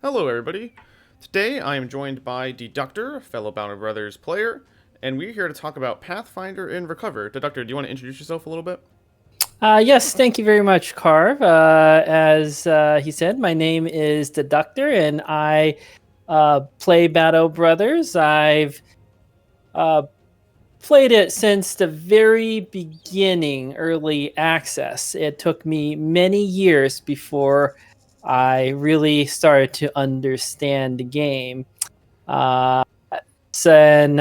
Hello, everybody. Today I am joined by Deducter, a fellow Bounty Brothers player, and we're here to talk about Pathfinder and Recover. Deductor, do you want to introduce yourself a little bit? Yes, thank you very much, Carv. As he said, my name is Deductor, and I play Battle Brothers. I've uh, played it since the very beginning, early access. It took me many years before I really started to understand the game. Uh, and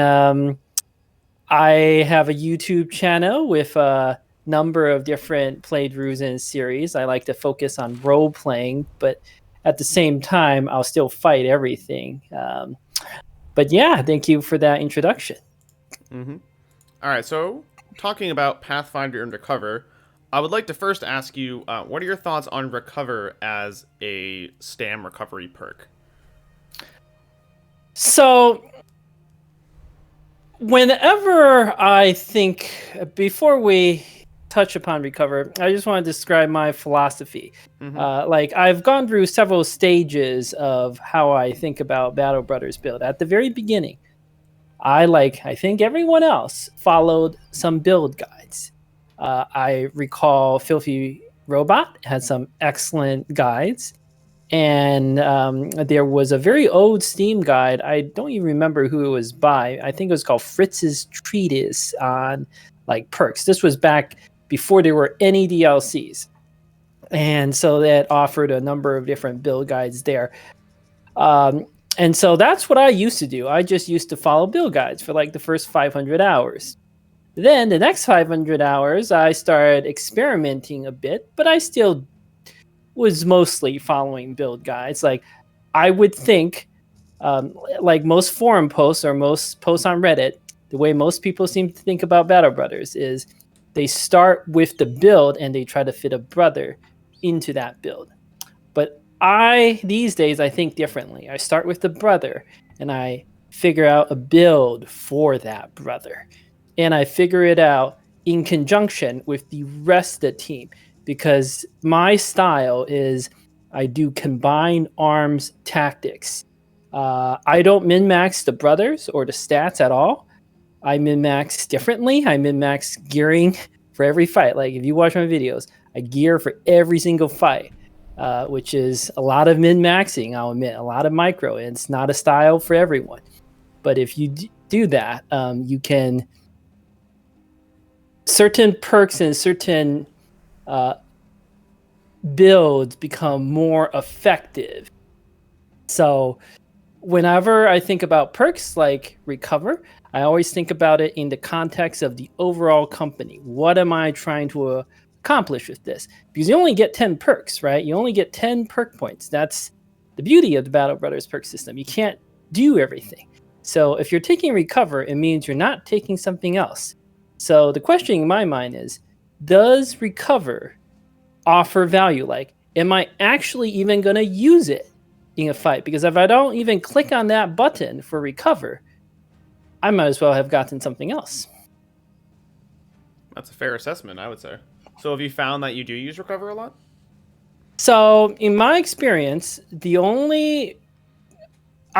I have a YouTube channel with a number of different playthroughs and series. I like to focus on role playing, but at the same time, I'll still fight everything. But yeah, thank you for that introduction. Mm-hmm. All right, so talking about Pathfinder and Recover, I would like to first ask you, what are your thoughts on Recover as a stam recovery perk? So, whenever I think, before we touch upon recover, I just want to describe my philosophy. Mm-hmm. Like I've gone through several stages of how I think about Battle Brothers build. At the very beginning, I think everyone else followed some build guides. I recall Filthy Robot had some excellent guides, and there was a very old Steam guide. I don't even remember who it was by. I think it was called Fritz's Treatise on like perks. This was back before there were any DLCs, and so that offered a number of different build guides there. Um, and so that's what I used to do. I just used to follow build guides for like the first 500 hours. Then the next 500 hours, I started experimenting a bit, but I still was mostly following build guides. Like I would think, like most forum posts or most posts on Reddit, the way most people seem to think about Battle Brothers is they start with the build and they try to fit a brother into that build. But these days, I think differently. I start with the brother and I figure out a build for that brother. And I figure it out in conjunction with the rest of the team because my style is I do combined arms tactics. I don't min max the brothers or the stats at all. I min max differently. I min max gearing for every fight. Like if you watch my videos, I gear for every single fight, which is a lot of min maxing, I'll admit, a lot of micro. And it's not a style for everyone. But if you do that, you can certain perks and certain uh, builds become more effective. So whenever I think about perks like recover, I always think about it in the context of the overall company. What am I trying to accomplish with this? Because you only get 10 perks, right? You only get 10 perk points. That's the beauty of the Battle Brothers perk system. You can't do everything. So if you're taking recover, it means you're not taking something else. So the question in my mind is, does recover offer value? Like, am I actually even going to use it in a fight? Because if I don't even click on that button for recover, I might as well have gotten something else. That's a fair assessment, I would say. So have you found that you do use Recover a lot? So, in my experience, I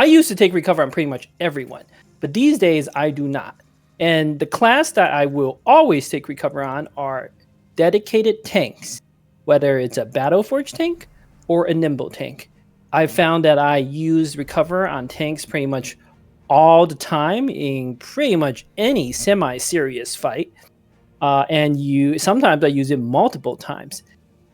used to take recover on pretty much everyone, but these days I do not. And the class that I will always take recover on are dedicated tanks, whether it's a Battleforge tank or a Nimble tank. I found that I use recover on tanks pretty much all the time in pretty much any semi-serious fight. And sometimes I use it multiple times.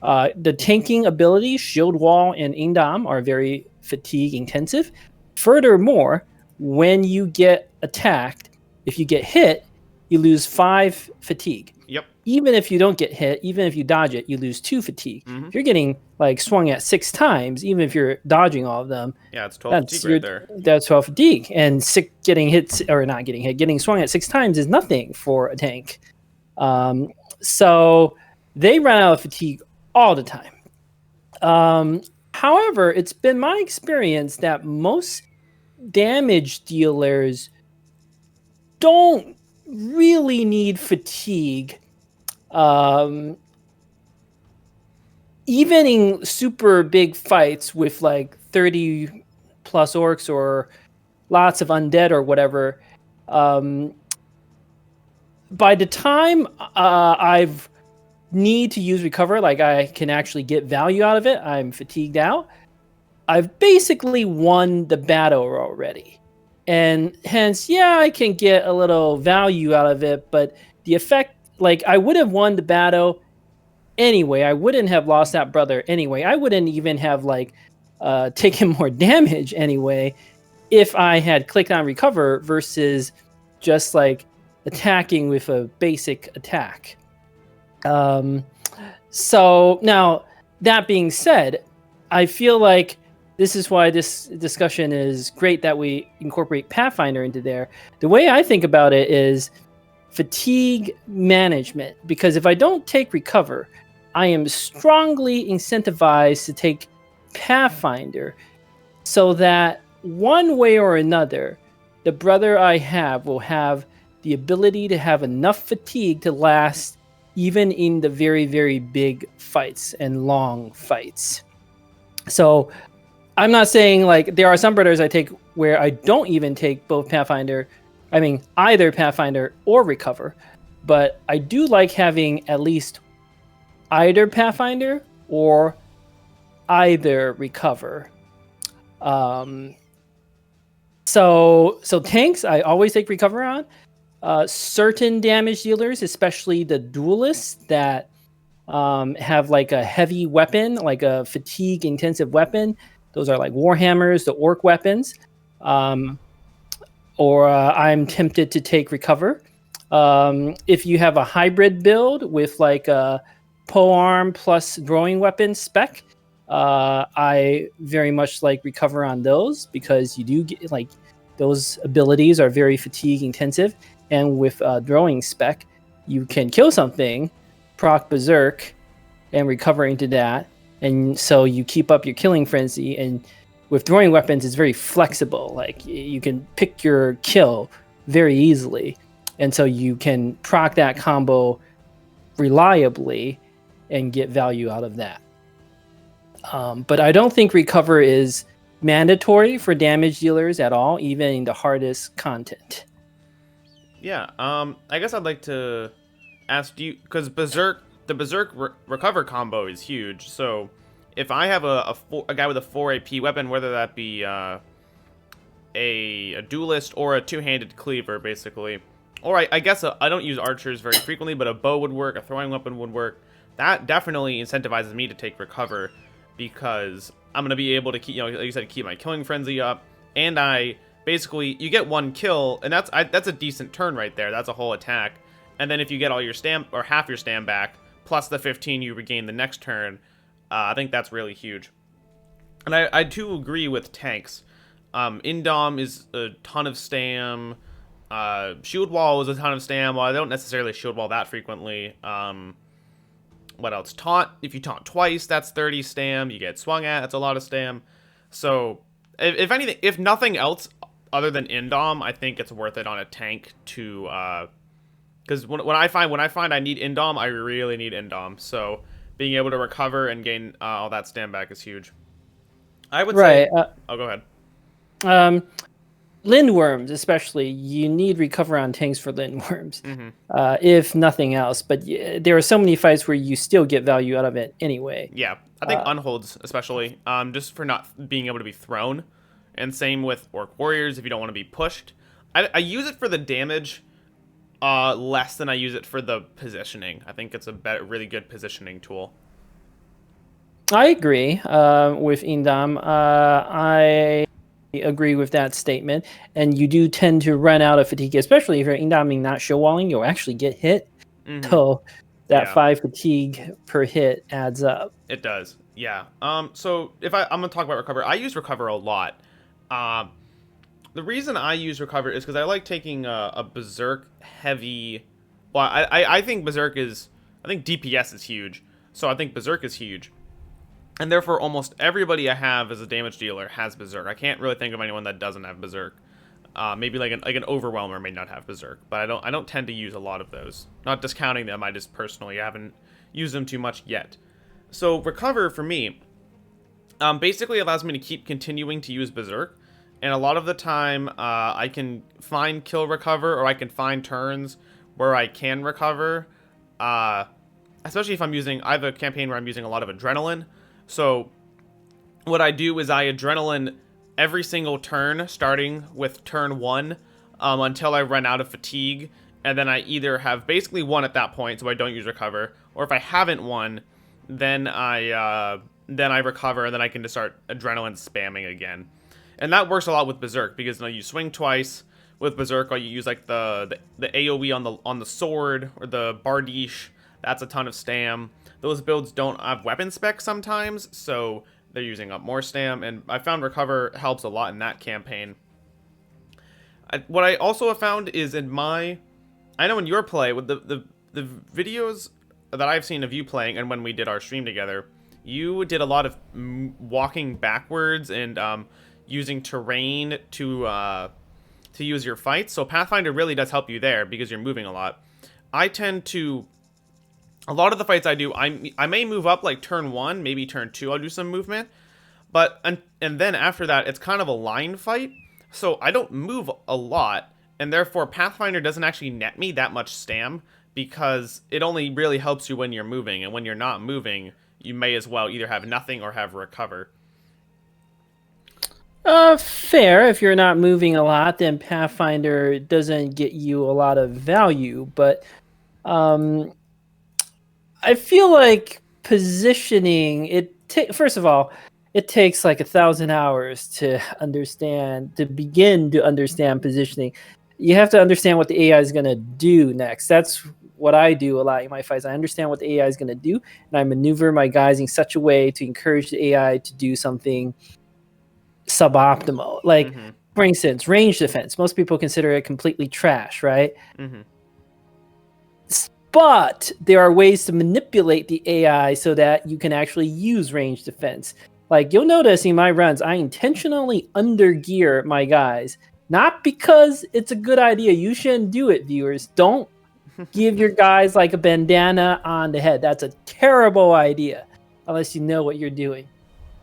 The tanking abilities, Shield Wall and Indom, are very fatigue intensive. Furthermore, when you get attacked, if you get hit, you lose 5 fatigue. Yep. Even if you don't get hit, even if you dodge it, you lose 2 fatigue. Mm-hmm. If you're getting like swung at 6 times, even if you're dodging all of them, Yeah, it's 12 fatigue right there. that's 12 fatigue. And getting hit or not getting hit, getting swung at 6 times is nothing for a tank. So they run out of fatigue all the time. However, it's been my experience that most damage dealers don't really need fatigue even in super big fights with like 30 plus orcs or lots of undead or whatever, um, by the time I've need to use recover, like I can actually get value out of it, I'm fatigued out, I've basically won the battle already. And hence, yeah, I can get a little value out of it, but the effect, like I would have won the battle anyway. I wouldn't have lost that brother anyway. I wouldn't even have like taken more damage anyway if I had clicked on recover versus just like attacking with a basic attack. Um, so now, that being said, I feel like this is why this discussion is great that we incorporate Pathfinder into there. The way I think about it is fatigue management, because if I don't take recover, I am strongly incentivized to take Pathfinder so that one way or another, the brother I have will have the ability to have enough fatigue to last even in the very, very big fights and long fights. So I'm not saying like there are some brothers I take where I don't even take both Pathfinder, I mean, either Pathfinder or Recover, but I do like having at least either Pathfinder or either Recover. Um, so tanks, I always take Recover on. Certain damage dealers, especially the duelists that have like a heavy weapon, like a fatigue intensive weapon. Those are like Warhammers, the orc weapons. Or I'm tempted to take Recover. If you have a hybrid build with like a polearm plus throwing weapon spec, I very much like Recover on those because you do get like those abilities are very fatigue intensive, and with throwing spec, you can kill something, proc Berserk, and recover into that, and so you keep up your killing frenzy. And with throwing weapons, it's very flexible. Like you can pick your kill very easily, and so you can proc that combo reliably and get value out of that. But I don't think recover is mandatory for damage dealers at all, even in the hardest content. Yeah. I guess I'd like to ask you because the Berserk recover combo is huge. So if I have a guy with a 4 AP weapon, whether that be a duelist or a two-handed cleaver, basically, or I guess I don't use archers very frequently, but a bow would work, a throwing weapon would work. That definitely incentivizes me to take recover because I'm gonna be able to keep, like you said, keep my killing frenzy up, and I basically you get one kill, and that's a decent turn right there. That's a whole attack, and then if you get all your stam or half your stam back plus the 15 you regain the next turn, I think that's really huge. And I do agree with tanks. Indom is a ton of stam. Shield Wall is a ton of stam. Well, I don't necessarily shield wall that frequently. What else? Taunt. If you taunt twice, that's 30 stam. You get swung at, that's a lot of stam. So, if anything, if nothing else other than Indom, I think it's worth it on a tank to, because when I find I need Indom, I really need Indom. So, being able to recover and gain all that stam back is huge. I would Right. say. Oh, go ahead. Lindworms, especially, you need recover on tanks for lindworms, Mm-hmm. if nothing else. But there are so many fights where you still get value out of it anyway. Yeah, I think unholds especially, just for not being able to be thrown, and same with orc warriors if you don't want to be pushed. I use it for the damage, less than I use it for the positioning. I think it's a really good positioning tool. I agree with Indam. I agree with that statement. And you do tend to run out of fatigue, especially if you're Indaming not show walling, you'll actually get hit. Mm-hmm. So that Yeah. 5 fatigue per hit adds up. It does, yeah. So if I'm gonna talk about recover, I use recover a lot. The reason I use recover is because I like taking a berserk heavy. Well, I think berserk is. I think DPS is huge, so I think berserk is huge, and therefore almost everybody I have as a damage dealer has berserk. I can't really think of anyone that doesn't have berserk. Maybe like an overwhelmer may not have berserk, but I don't tend to use a lot of those. Not discounting them, I just personally haven't used them too much yet. So recover for me, basically allows me to keep continuing to use Berserk, and a lot of the time, I can find kill recover, or I can find turns where I can recover. Especially if I have a campaign where I'm using a lot of adrenaline. So what I do is I adrenaline every single turn, starting with turn 1, until I run out of fatigue, and then I either have basically won at that point, so I don't use recover, or if I haven't won, then I recover, and then I can just start adrenaline spamming again. And that works a lot with Berserk, because you swing twice with Berserk, or you use like the AoE on the sword, or the Bardiche. That's a ton of stam. Those builds don't have weapon spec sometimes, so they're using up more stam, and I found recover helps a lot in that campaign. What I also have found is I know in your play, with the videos that I've seen of you playing, and when we did our stream together, you did a lot of walking backwards and using terrain to use your fights. So Pathfinder really does help you there because you're moving a lot. A lot of the fights I do, I may move up like turn 1, maybe turn 2, I'll do some movement. But, and then after that, it's kind of a line fight. So I don't move a lot, and therefore Pathfinder doesn't actually net me that much stam, because it only really helps you when you're moving, and when you're not moving, you may as well either have nothing or have recover. Fair. If you're not moving a lot, then Pathfinder doesn't get you a lot of value, but I feel like positioning, first of all, it takes like 1,000 hours to begin to understand positioning. You have to understand what the AI is going to do next. That's what I do a lot in my fights. I understand what the AI is going to do, and I maneuver my guys in such a way to encourage the AI to do something suboptimal. Like, for instance, range defense. Most people consider it completely trash, right? But there are ways to manipulate the AI so that you can actually use range defense. Like, you'll notice in my runs, I intentionally undergear my guys. Not because it's a good idea. You shouldn't do it, viewers. Don't give your guys like a bandana on the head. That's a terrible idea, unless you know what you're doing.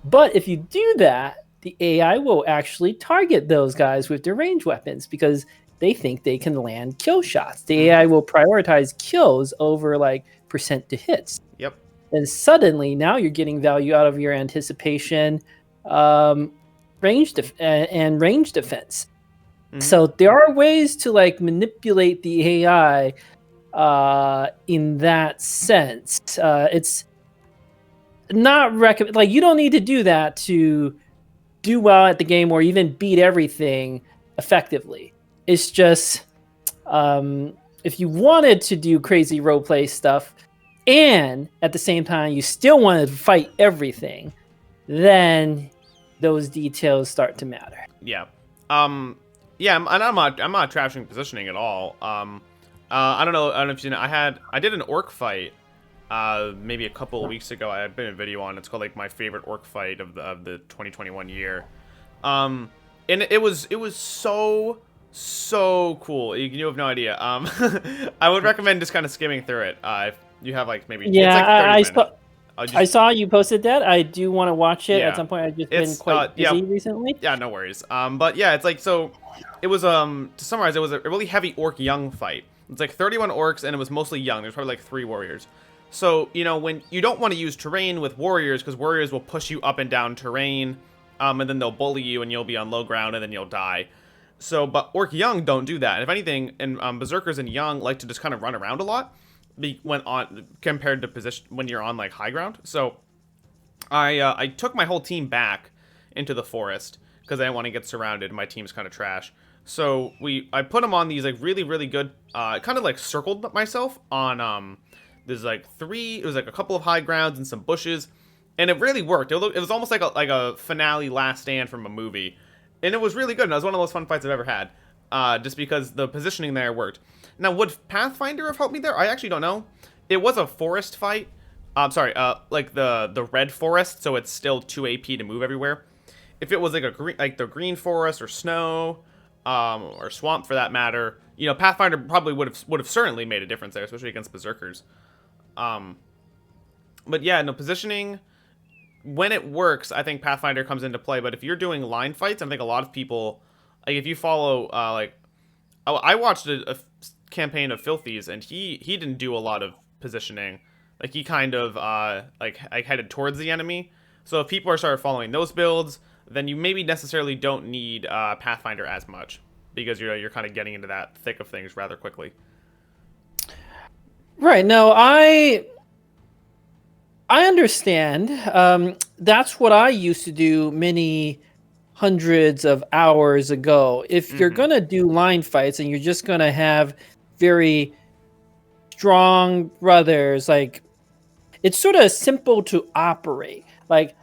But if you do that, the AI will actually target those guys with their range weapons, because they think they can land kill shots. The AI will prioritize kills over like percent to hits. Yep. And suddenly now you're getting value out of your anticipation, range defense. So there are ways to like manipulate the AI in that sense. It's not recommend, like, you don't need to do that to do well at the game or even beat everything effectively. It's just if you wanted to do crazy roleplay stuff and at the same time you still wanted to fight everything, then those details start to matter. Yeah. Yeah, and I'm not trashing positioning at all. I don't know if you've seen it. I did an orc fight maybe a couple of weeks ago. I had been in a video on. It's called like my favorite orc fight of the 2021 year. And it was so cool. You have no idea. I would recommend just kind of skimming through it. If you have like maybe it's like 30 minutes. I saw you posted that. I do want to watch it at some point. I've just been quite busy recently. Yeah, no worries. But yeah, it's like, so it was to summarize, it was a really heavy orc young fight. It's like 31 orcs, and it was mostly young. There's probably like 3 warriors. So, when you don't want to use terrain with warriors, because warriors will push you up and down terrain, and then they'll bully you, and you'll be on low ground, and then you'll die. So, but orc young don't do that. And if anything, and berserkers and young like to just kind of run around a lot, compared to position when you're on like high ground. So, I took my whole team back into the forest because I didn't want to get surrounded. My team's kind of trash. So I put them on these like really, really good. Kind of like circled myself on there's like it was like a couple of high grounds and some bushes, and it really worked. It was almost like a finale last stand from a movie, and it was really good. And it was one of the most fun fights I've ever had, just because the positioning there worked. Now, would Pathfinder have helped me there? I actually don't know. It was a forest fight. Sorry, like the red forest, so it's still 2 AP to move everywhere. If it was like the green forest or snow, or swamp for that matter, Pathfinder probably would have certainly made a difference there, especially against berserkers. But yeah, no, positioning, when it works, I think Pathfinder comes into play. But if you're doing line fights, I think a lot of people, like if you follow, oh, I watched a campaign of Filthy's, and he didn't do a lot of positioning. Like he kind of like headed towards the enemy. So if people are started following those builds, then you maybe necessarily don't need Pathfinder as much because you're kind of getting into that thick of things rather quickly. Right. No, I understand. That's what I used to do many hundreds of hours ago. If you're gonna do line fights and you're just gonna have very strong brothers, like it's sort of simple to operate. Like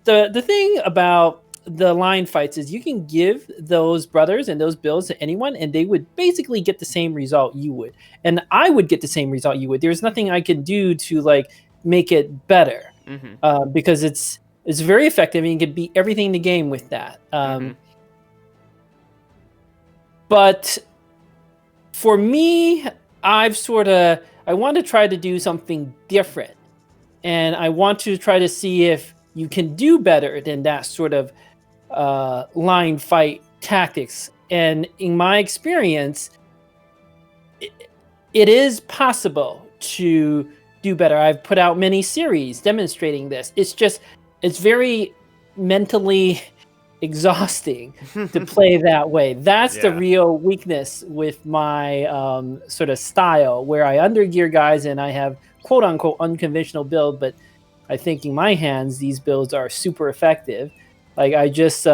the thing about the line fights is you can give those brothers and those builds to anyone and they would basically get the same result you would, and I would get the same result you would. There's nothing I can do to like make it better, because it's very effective and you can beat everything in the game with that. But for me, I want to try to do something different, and I want to try to see if you can do better than that sort of line fight tactics. And in my experience, it is possible to do better. I've put out many series demonstrating this. It's very mentally exhausting to play that way. That's the real weakness with my sort of style, where I undergear guys and I have quote unquote unconventional build, but I think in my hands these builds are super effective. Like I just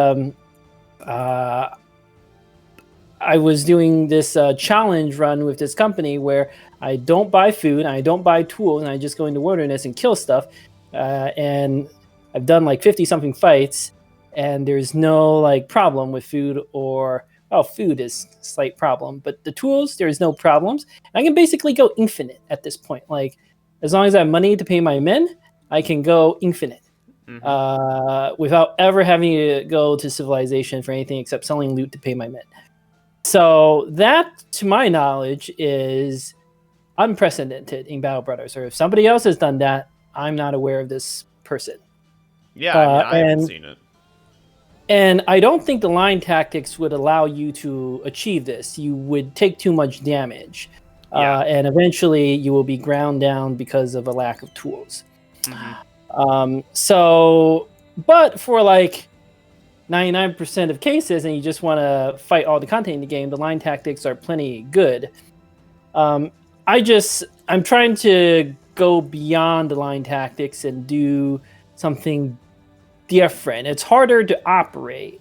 I was doing this challenge run with this company where I don't buy food, I don't buy tools, and I just go into wilderness and kill stuff. And I've done like 50 something fights, and there's no like problem with food, or food is a slight problem, but the tools, there's no problems. I can basically go infinite at this point. Like as long as I have money to pay my men, I can go infinite. Without ever having to go to civilization for anything except selling loot to pay my men. So that, to my knowledge, is unprecedented in Battle Brothers. Or if somebody else has done that, I'm not aware of this person. Yeah, I haven't seen it. And I don't think the line tactics would allow you to achieve this. You would take too much damage. And eventually you will be ground down because of a lack of tools. But for like 99% of cases, and you just want to fight all the content in the game, the line tactics are plenty good. I'm trying to go beyond the line tactics and do something different. It's harder to operate,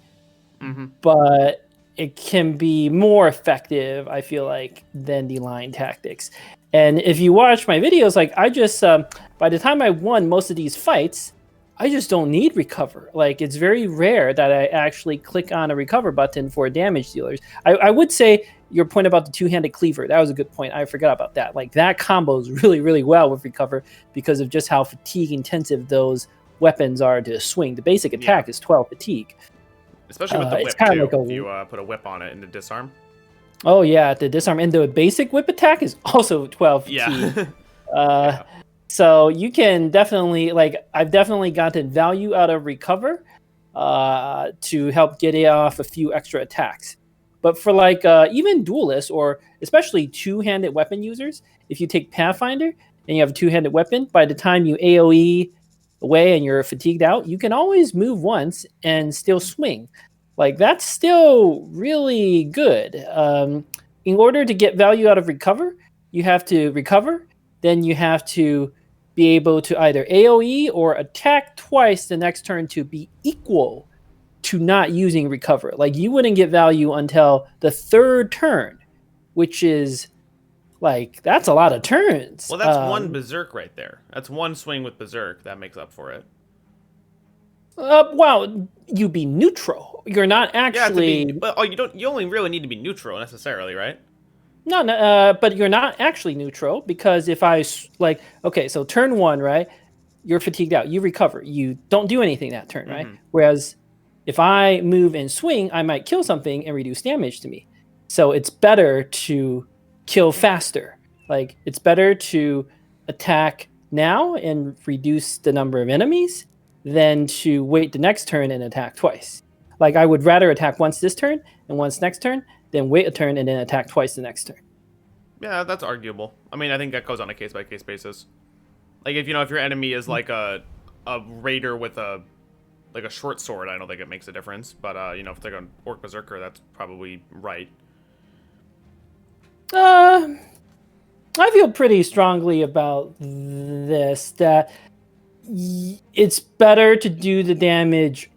but it can be more effective, I feel like, than the line tactics. And if you watch my videos, like I just, by the time I won most of these fights, I just don't need recover. Like it's very rare that I actually click on a recover button for damage dealers. I would say your point about the two-handed cleaver, that was a good point. I forgot about that. Like that combos really, really well with recover because of just how fatigue intensive those weapons are to swing. The basic attack is 12 fatigue. Especially with the whip, too, like if you put a whip on it and the disarm. Oh, yeah, the disarm. And the basic whip attack is also 12 fatigue. So you can definitely, like, I've definitely gotten value out of recover to help get it off a few extra attacks. But for, like, even duelists or especially two-handed weapon users, if you take Pathfinder and you have a two-handed weapon, by the time you AoE away and you're fatigued out, you can always move once and still swing. Like that's still really good. In order to get value out of recover, you have to recover, then you have to be able to either AoE or attack twice the next turn to be equal to not using recover. Like you wouldn't get value until the third turn, which is like, that's a lot of turns. Well, that's one berserk right there. That's one swing with berserk that makes up for it. Well, you be neutral. You're not actually. You only really need to be neutral necessarily, right? No, but you're not actually neutral because if I okay, so turn one, right? You're fatigued out. You recover. You don't do anything that turn, right? Whereas if I move and swing, I might kill something and reduce damage to me. So it's better to kill faster. Like it's better to attack now and reduce the number of enemies than to wait the next turn and attack twice. Like, I would rather attack once this turn and once next turn than wait a turn and then attack twice the next turn. Yeah, that's arguable. I mean, I think that goes on a case-by-case basis. Like, if your enemy is like a raider with a short sword, I don't think it makes a difference. But if they're an orc berserker, that's probably right. I feel pretty strongly about this, that it's better to do the damage.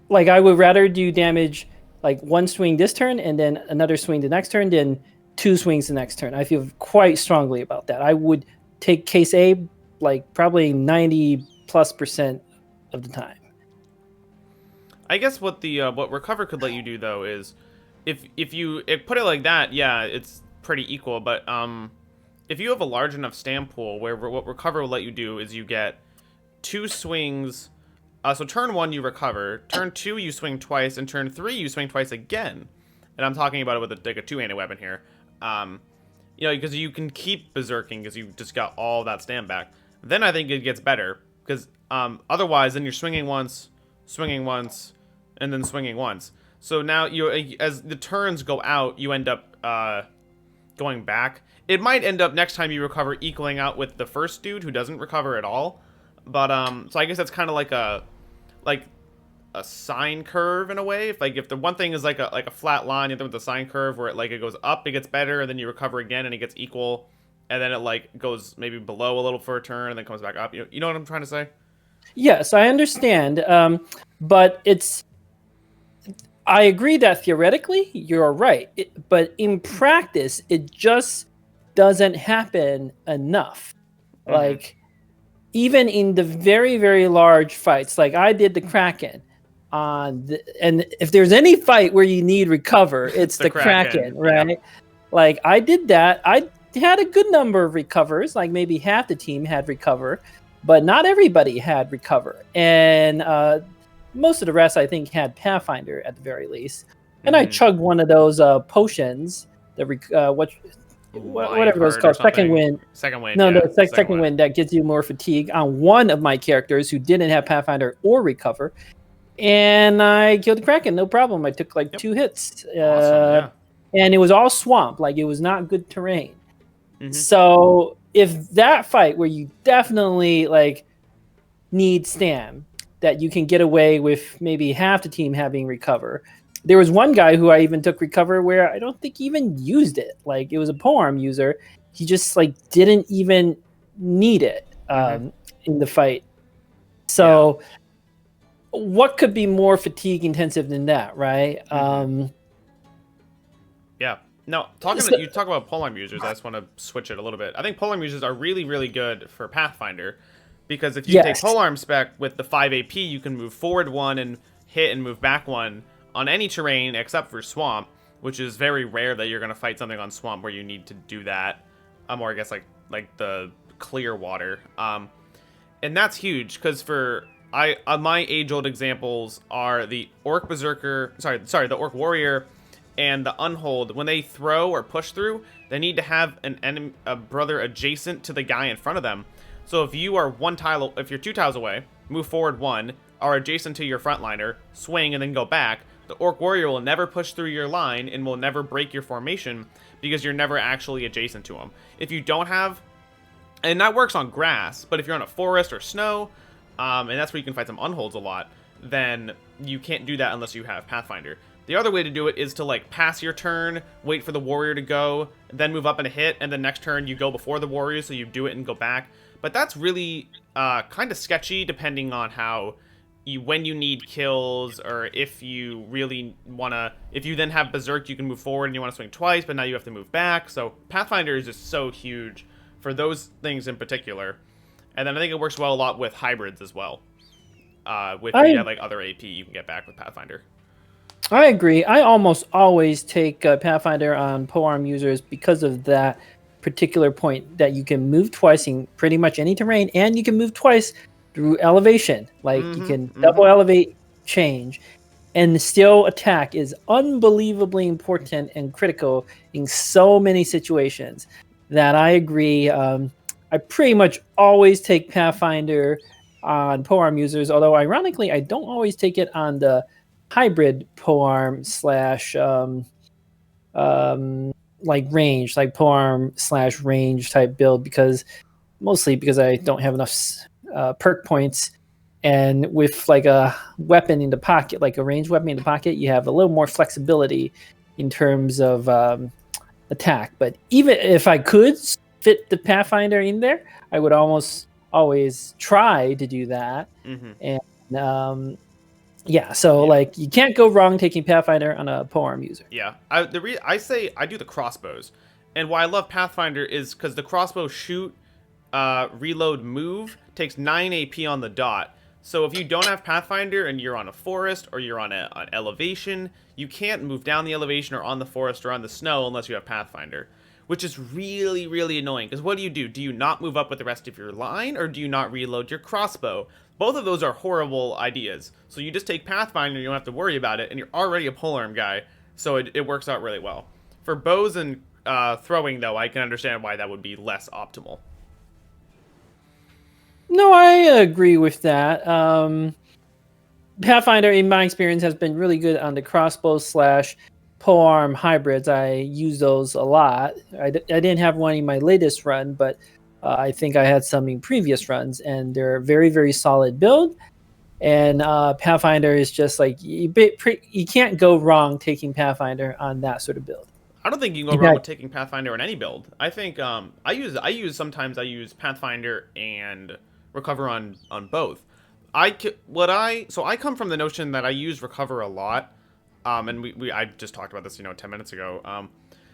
Like, I would rather do damage like one swing this turn and then another swing the next turn than two swings the next turn. I feel quite strongly about that. I would take case A like probably 90+% of the time. I guess what recover could let you do though is if you put it like that, yeah, it's pretty equal. But if you have a large enough stamp pool, where what recover will let you do is you get 2 swings. So turn 1 you recover, turn 2 you swing twice, and turn 3 you swing twice again. And I'm talking about it with a 2-handed weapon here. Because you can keep berserking because you just got all that stamp back. Then I think it gets better because otherwise then you're swinging once, and then swinging once. So now as the turns go out, you end up going back. It might end up next time you recover equaling out with the first dude who doesn't recover at all. But so I guess that's kind of like a sine curve in a way. If the one thing is like a flat line, the other with the sine curve where it goes up, it gets better, and then you recover again and it gets equal, and then it goes maybe below a little for a turn and then comes back up. You know what I'm trying to say? Yes, I understand. But I agree that theoretically you're right, but in practice it just doesn't happen enough. Mm-hmm. Like, even in the very, very large fights, like I did the Kraken and if there's any fight where you need recover, it's the Kraken, right? Yeah. Like, I did that. I had a good number of recovers, like maybe half the team had recover, but not everybody had recover. And most of the rest, I think, had Pathfinder at the very least. And I chugged one of those potions, whatever it's called, second wind. Second wind. No, yeah. Second wind that gives you more fatigue on one of my characters who didn't have Pathfinder or recover, and I killed the Kraken, no problem. I took 2 hits, awesome, yeah. And it was all swamp, like it was not good terrain. Mm-hmm. So if that fight where you definitely need stam, that you can get away with maybe half the team having recover. There was one guy who I even took recover where I don't think he even used it. Like, it was a polearm user. He just didn't even need it in the fight. So what could be more fatigue intensive than that, right? Mm-hmm. Yeah. No, you talk about polearm users, I just want to switch it a little bit. I think polearm users are really, really good for Pathfinder because if you take polearm spec with the 5 AP, you can move forward 1 and hit and move back 1 on any terrain except for swamp, which is very rare that you're going to fight something on swamp where you need to do that. Or I guess like the clear water. And that's huge because my age-old examples are the orc berserker, the orc warrior and the unhold. When they throw or push through, they need to have a brother adjacent to the guy in front of them. So if you are if you're 2 tiles away, move forward 1, are adjacent to your frontliner, swing and then go back, the orc warrior will never push through your line and will never break your formation because you're never actually adjacent to him. If you don't have, and that works on grass, but if you're on a forest or snow, and that's where you can fight some unholds a lot, then you can't do that unless you have Pathfinder. The other way to do it is to pass your turn, wait for the warrior to go, then move up and hit, and then next turn you go before the warrior, so you do it and go back. But that's really kind of sketchy depending on when you need kills, or if you really if you then have berserk, you can move forward and you want to swing twice, but now you have to move back. So Pathfinder is just so huge for those things in particular. And then I think it works well a lot with hybrids as well. Other AP you can get back with Pathfinder. I agree. I almost always take Pathfinder on polearm users because of that particular point, that you can move twice in pretty much any terrain, and you can move twice through elevation. You can double elevate, change, and still attack is unbelievably important and critical in so many situations that I agree. I pretty much always take Pathfinder on polearm users, although ironically, I don't always take it on the hybrid polearm slash like range, like polearm slash range type build, mostly because I don't have enough perk points. And with like a weapon in the pocket, like a ranged weapon in the pocket, you have a little more flexibility in terms of attack. But even if I could fit the Pathfinder in there, I would almost always try to do that. Mm-hmm. And so like you can't go wrong taking Pathfinder on a polearm user. Yeah, I say I do the crossbows, and why I love Pathfinder is because the crossbow shoot, reload, move takes 9 AP on the dot. So if you don't have Pathfinder and you're on a forest or you're on an elevation, you can't move down the elevation or on the forest or on the snow unless you have Pathfinder, which is really, really annoying. Because what do? Do you not move up with the rest of your line, or do you not reload your crossbow? Both of those are horrible ideas. So you just take Pathfinder, you don't have to worry about it, and you're already a polearm guy, so it works out really well. For bows and throwing, though, I can understand why that would be less optimal. No, I agree with that. Pathfinder, in my experience, has been really good on the crossbow slash polearm hybrids. I use those a lot. I didn't have one in my latest run, but I think I had some in previous runs, and they're a very, very solid build. And Pathfinder is just like, you can't go wrong taking Pathfinder on that sort of build. I don't think you can go wrong with taking Pathfinder on any build. I think sometimes I use Pathfinder and Recover on both. I come from the notion that I use Recover a lot, and I just talked about this 10 minutes ago.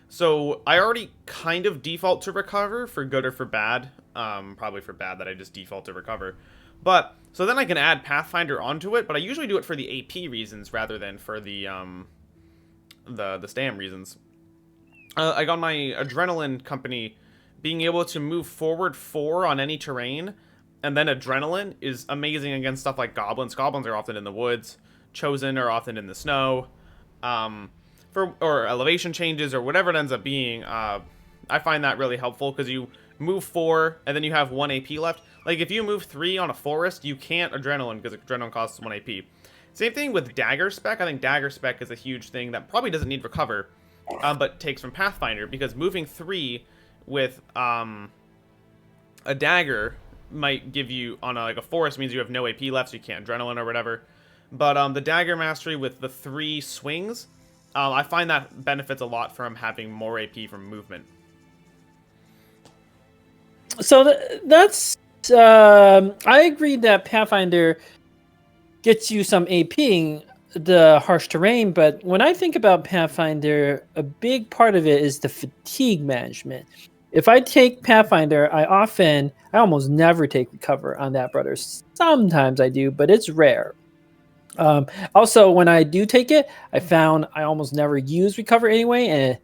So I already kind of default to Recover for good or for bad. Probably for bad that I just default to Recover. But so then I can add Pathfinder onto it, but I usually do it for the AP reasons rather than for the stam reasons. I got my Adrenaline company being able to move forward 4 on any terrain, and then Adrenaline is amazing against stuff like Goblins. Goblins are often in the woods. Chosen are often in the snow. Or elevation changes or whatever it ends up being. I find that really helpful because you move 4 and then you have 1 AP left. Like if you move 3 on a forest, you can't Adrenaline because Adrenaline costs 1 AP. Same thing with Dagger Spec. I think Dagger Spec is a huge thing that probably doesn't need Recover, but takes from Pathfinder, because moving 3 with a dagger might give you on a forest means you have no AP left, so you can't Adrenaline or whatever. But the Dagger Mastery with the 3 swings, I find that benefits a lot from having more AP from movement. So that's I agree that Pathfinder gets you some APing the harsh terrain, but when I think about Pathfinder, a big part of it is the fatigue management. If I take Pathfinder, I almost never take Recover on that, brother. Sometimes I do, but it's rare. Also, when I do take it, I found I almost never use Recover anyway, and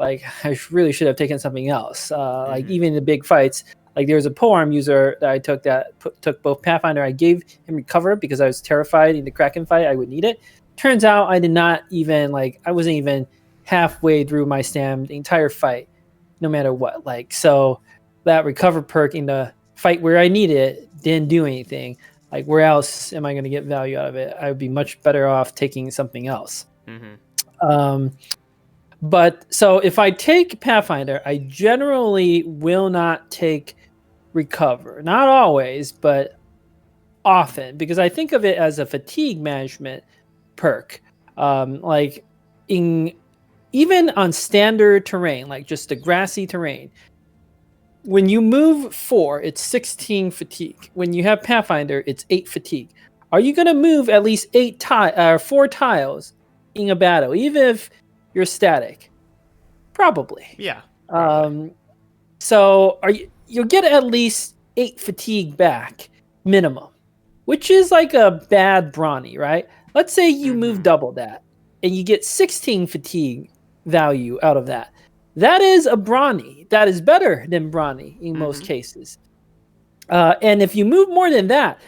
I really should have taken something else. Like even in the big fights, like there was a polearm user that I took took both Pathfinder. I gave him Recover because I was terrified in the Kraken fight I would need it. Turns out I did not even I wasn't even halfway through my stam the entire fight, no matter what. So that Recover perk in the fight where I needed it didn't do anything. Where else am I going to get value out of it? I would be much better off taking something else. But so if I take Pathfinder, I generally will not take Recover. Not always, but often, because I think of it as a fatigue management perk. Even on standard terrain, like just the grassy terrain, when you move 4, it's 16 fatigue. When you have Pathfinder, it's 8 fatigue. Are you going to move at least 4 tiles in a battle, even if you're static? Probably. Yeah. So you'll get at least 8 fatigue back minimum, which is like a bad brawny, right? Let's say you move double that, and you get 16 fatigue value out of that. That is a brawny. That is better than brawny in most cases. And if you move more than that,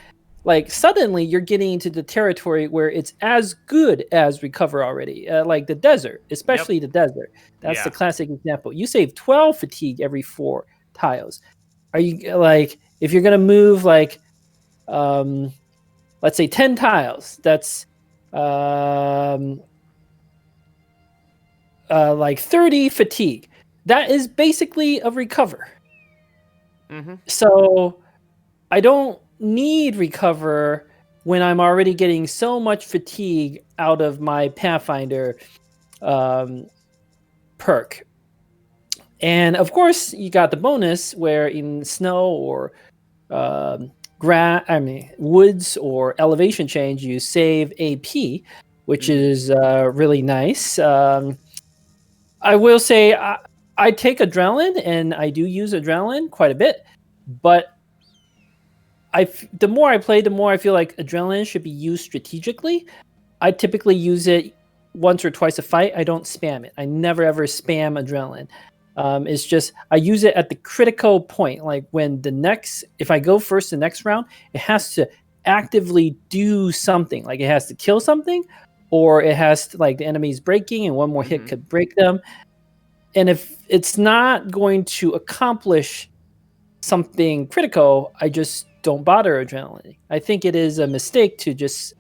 suddenly you're getting into the territory where it's as good as Recover already. Like the desert, especially the desert. That's the classic example. You save 12 fatigue every 4 tiles. are you like, if you're gonna move like, let's say 10 tiles, that's like 30 fatigue. That is basically a recover. Mm-hmm. So I don't need recover when I'm already getting so much fatigue out of my Pathfinder perk. And of course, you got the bonus where in snow or woods or elevation change, you save AP, which is really nice. I will say I take adrenaline, and I do use adrenaline quite a bit, but the more I play, the more I feel like adrenaline should be used strategically. I typically use it once or twice a fight. I don't spam it. I never ever spam adrenaline. It's just I use it at the critical point, like when if I go first the next round, it has to actively do something, like it has to kill something, or it has to, like, the enemy's breaking and one more hit could break them. And if it's not going to accomplish something critical, I just don't bother adrenaline. I think it is a mistake to just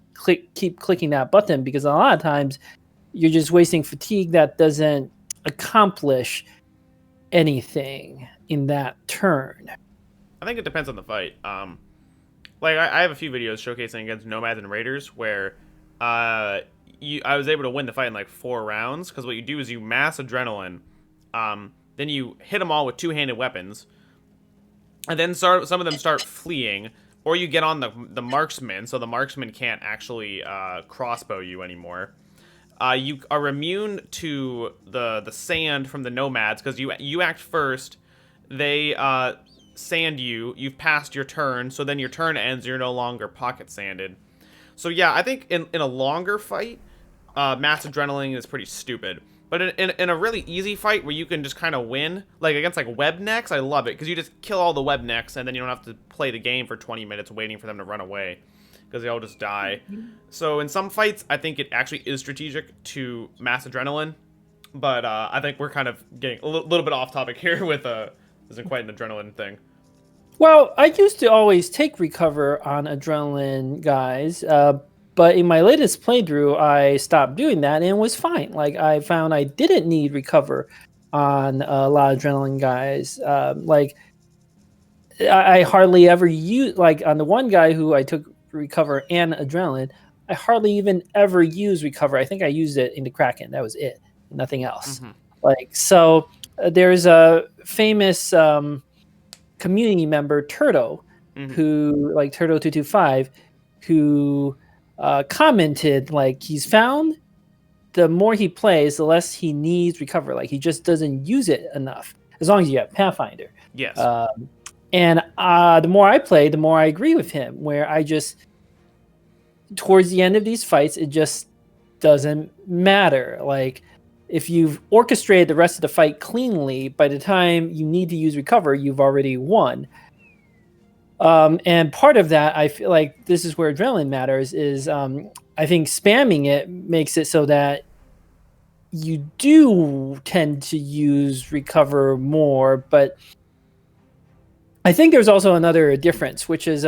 keep clicking that button, because a lot of times you're just wasting fatigue that doesn't accomplish anything in that turn. I think it depends on the fight. Like I have a few videos showcasing against nomads and raiders where I was able to win the fight in like 4 rounds, because what you do is you mass adrenaline, then you hit them all with two-handed weapons, and then some of them start fleeing, or you get on the marksman, so the marksman can't actually crossbow you anymore. You are immune to the sand from the nomads, because you act first, they sand you, you've passed your turn, so then your turn ends, you're no longer pocket sanded. So yeah, I think in a longer fight, mass adrenaline is pretty stupid. But in a really easy fight where you can just kind of win, like against like web necks, I love it, because you just kill all the web necks, and then you don't have to play the game for 20 minutes waiting for them to run away, because they all just die. So in some fights, I think it actually is strategic to mass adrenaline, but I think we're kind of getting a little bit off topic here with isn't quite an adrenaline thing. Well, I used to always take recover on adrenaline, guys. But in my latest playthrough, I stopped doing that, and it was fine. Like, I found I didn't need recover on a lot of adrenaline guys. Like, I hardly ever use, like, on the one guy who I took recover and adrenaline, I hardly even ever use recover. I think I used it in the Kraken. That was it. Nothing else. Mm-hmm. Like, so there's a famous community member, Turtle, who, like, Turtle225, who commented, like, he's found the more he plays, the less he needs recover. Like, he just doesn't use it enough, as long as you have Pathfinder. Yes. And the more I play, the more I agree with him, where I just, towards the end of these fights, it just doesn't matter. Like, if you've orchestrated the rest of the fight cleanly, by the time you need to use recover, you've already won. And part of that, I feel like this is where adrenaline matters, is I think spamming it makes it so that you do tend to use recover more. But I think there's also another difference, which is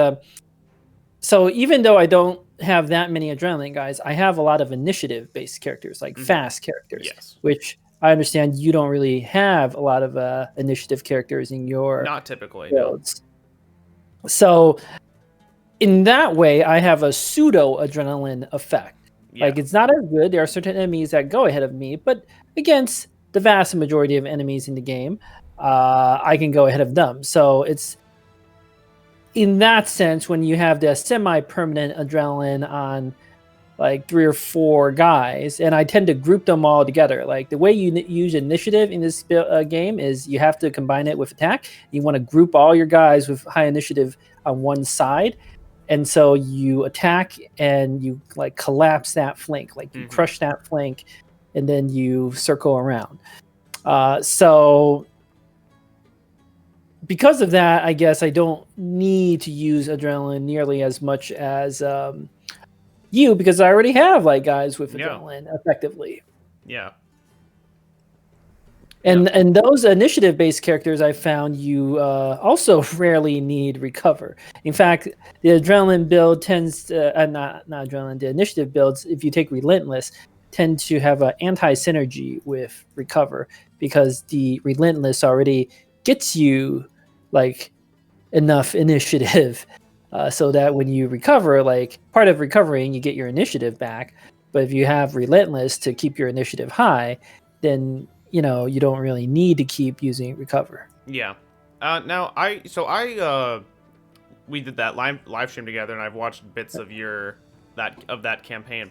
so even though I don't have that many adrenaline guys, I have a lot of initiative-based characters, like fast characters, which I understand you don't really have a lot of initiative characters in your not typically builds. No. So in that way, I have a pseudo adrenaline effect. Yeah. Like, it's not as good. There are certain enemies that go ahead of me, but against the vast majority of enemies in the game, I can go ahead of them. So it's, in that sense, when you have the semi-permanent adrenaline on like 3 or 4 guys, and I tend to group them all together. Like, the way you use initiative in this game is you have to combine it with attack. You want to group all your guys with high initiative on one side, and so you attack and you, like, collapse that flank, like you crush that flank, and then you circle around. So because of that, I guess I don't need to use adrenaline nearly as much as you, because I already have, like, guys with adrenaline effectively. Yeah. And those initiative-based characters, I found you also rarely need recover. In fact, the adrenaline build tends to not adrenaline. The initiative builds, if you take relentless, tend to have an anti-synergy with recover because the relentless already gets you like enough initiative, so that when you recover, like part of recovering, you get your initiative back. But if you have relentless to keep your initiative high, then you don't really need to keep using recover. Yeah. Now we did that live stream together, and I've watched bits of that campaign.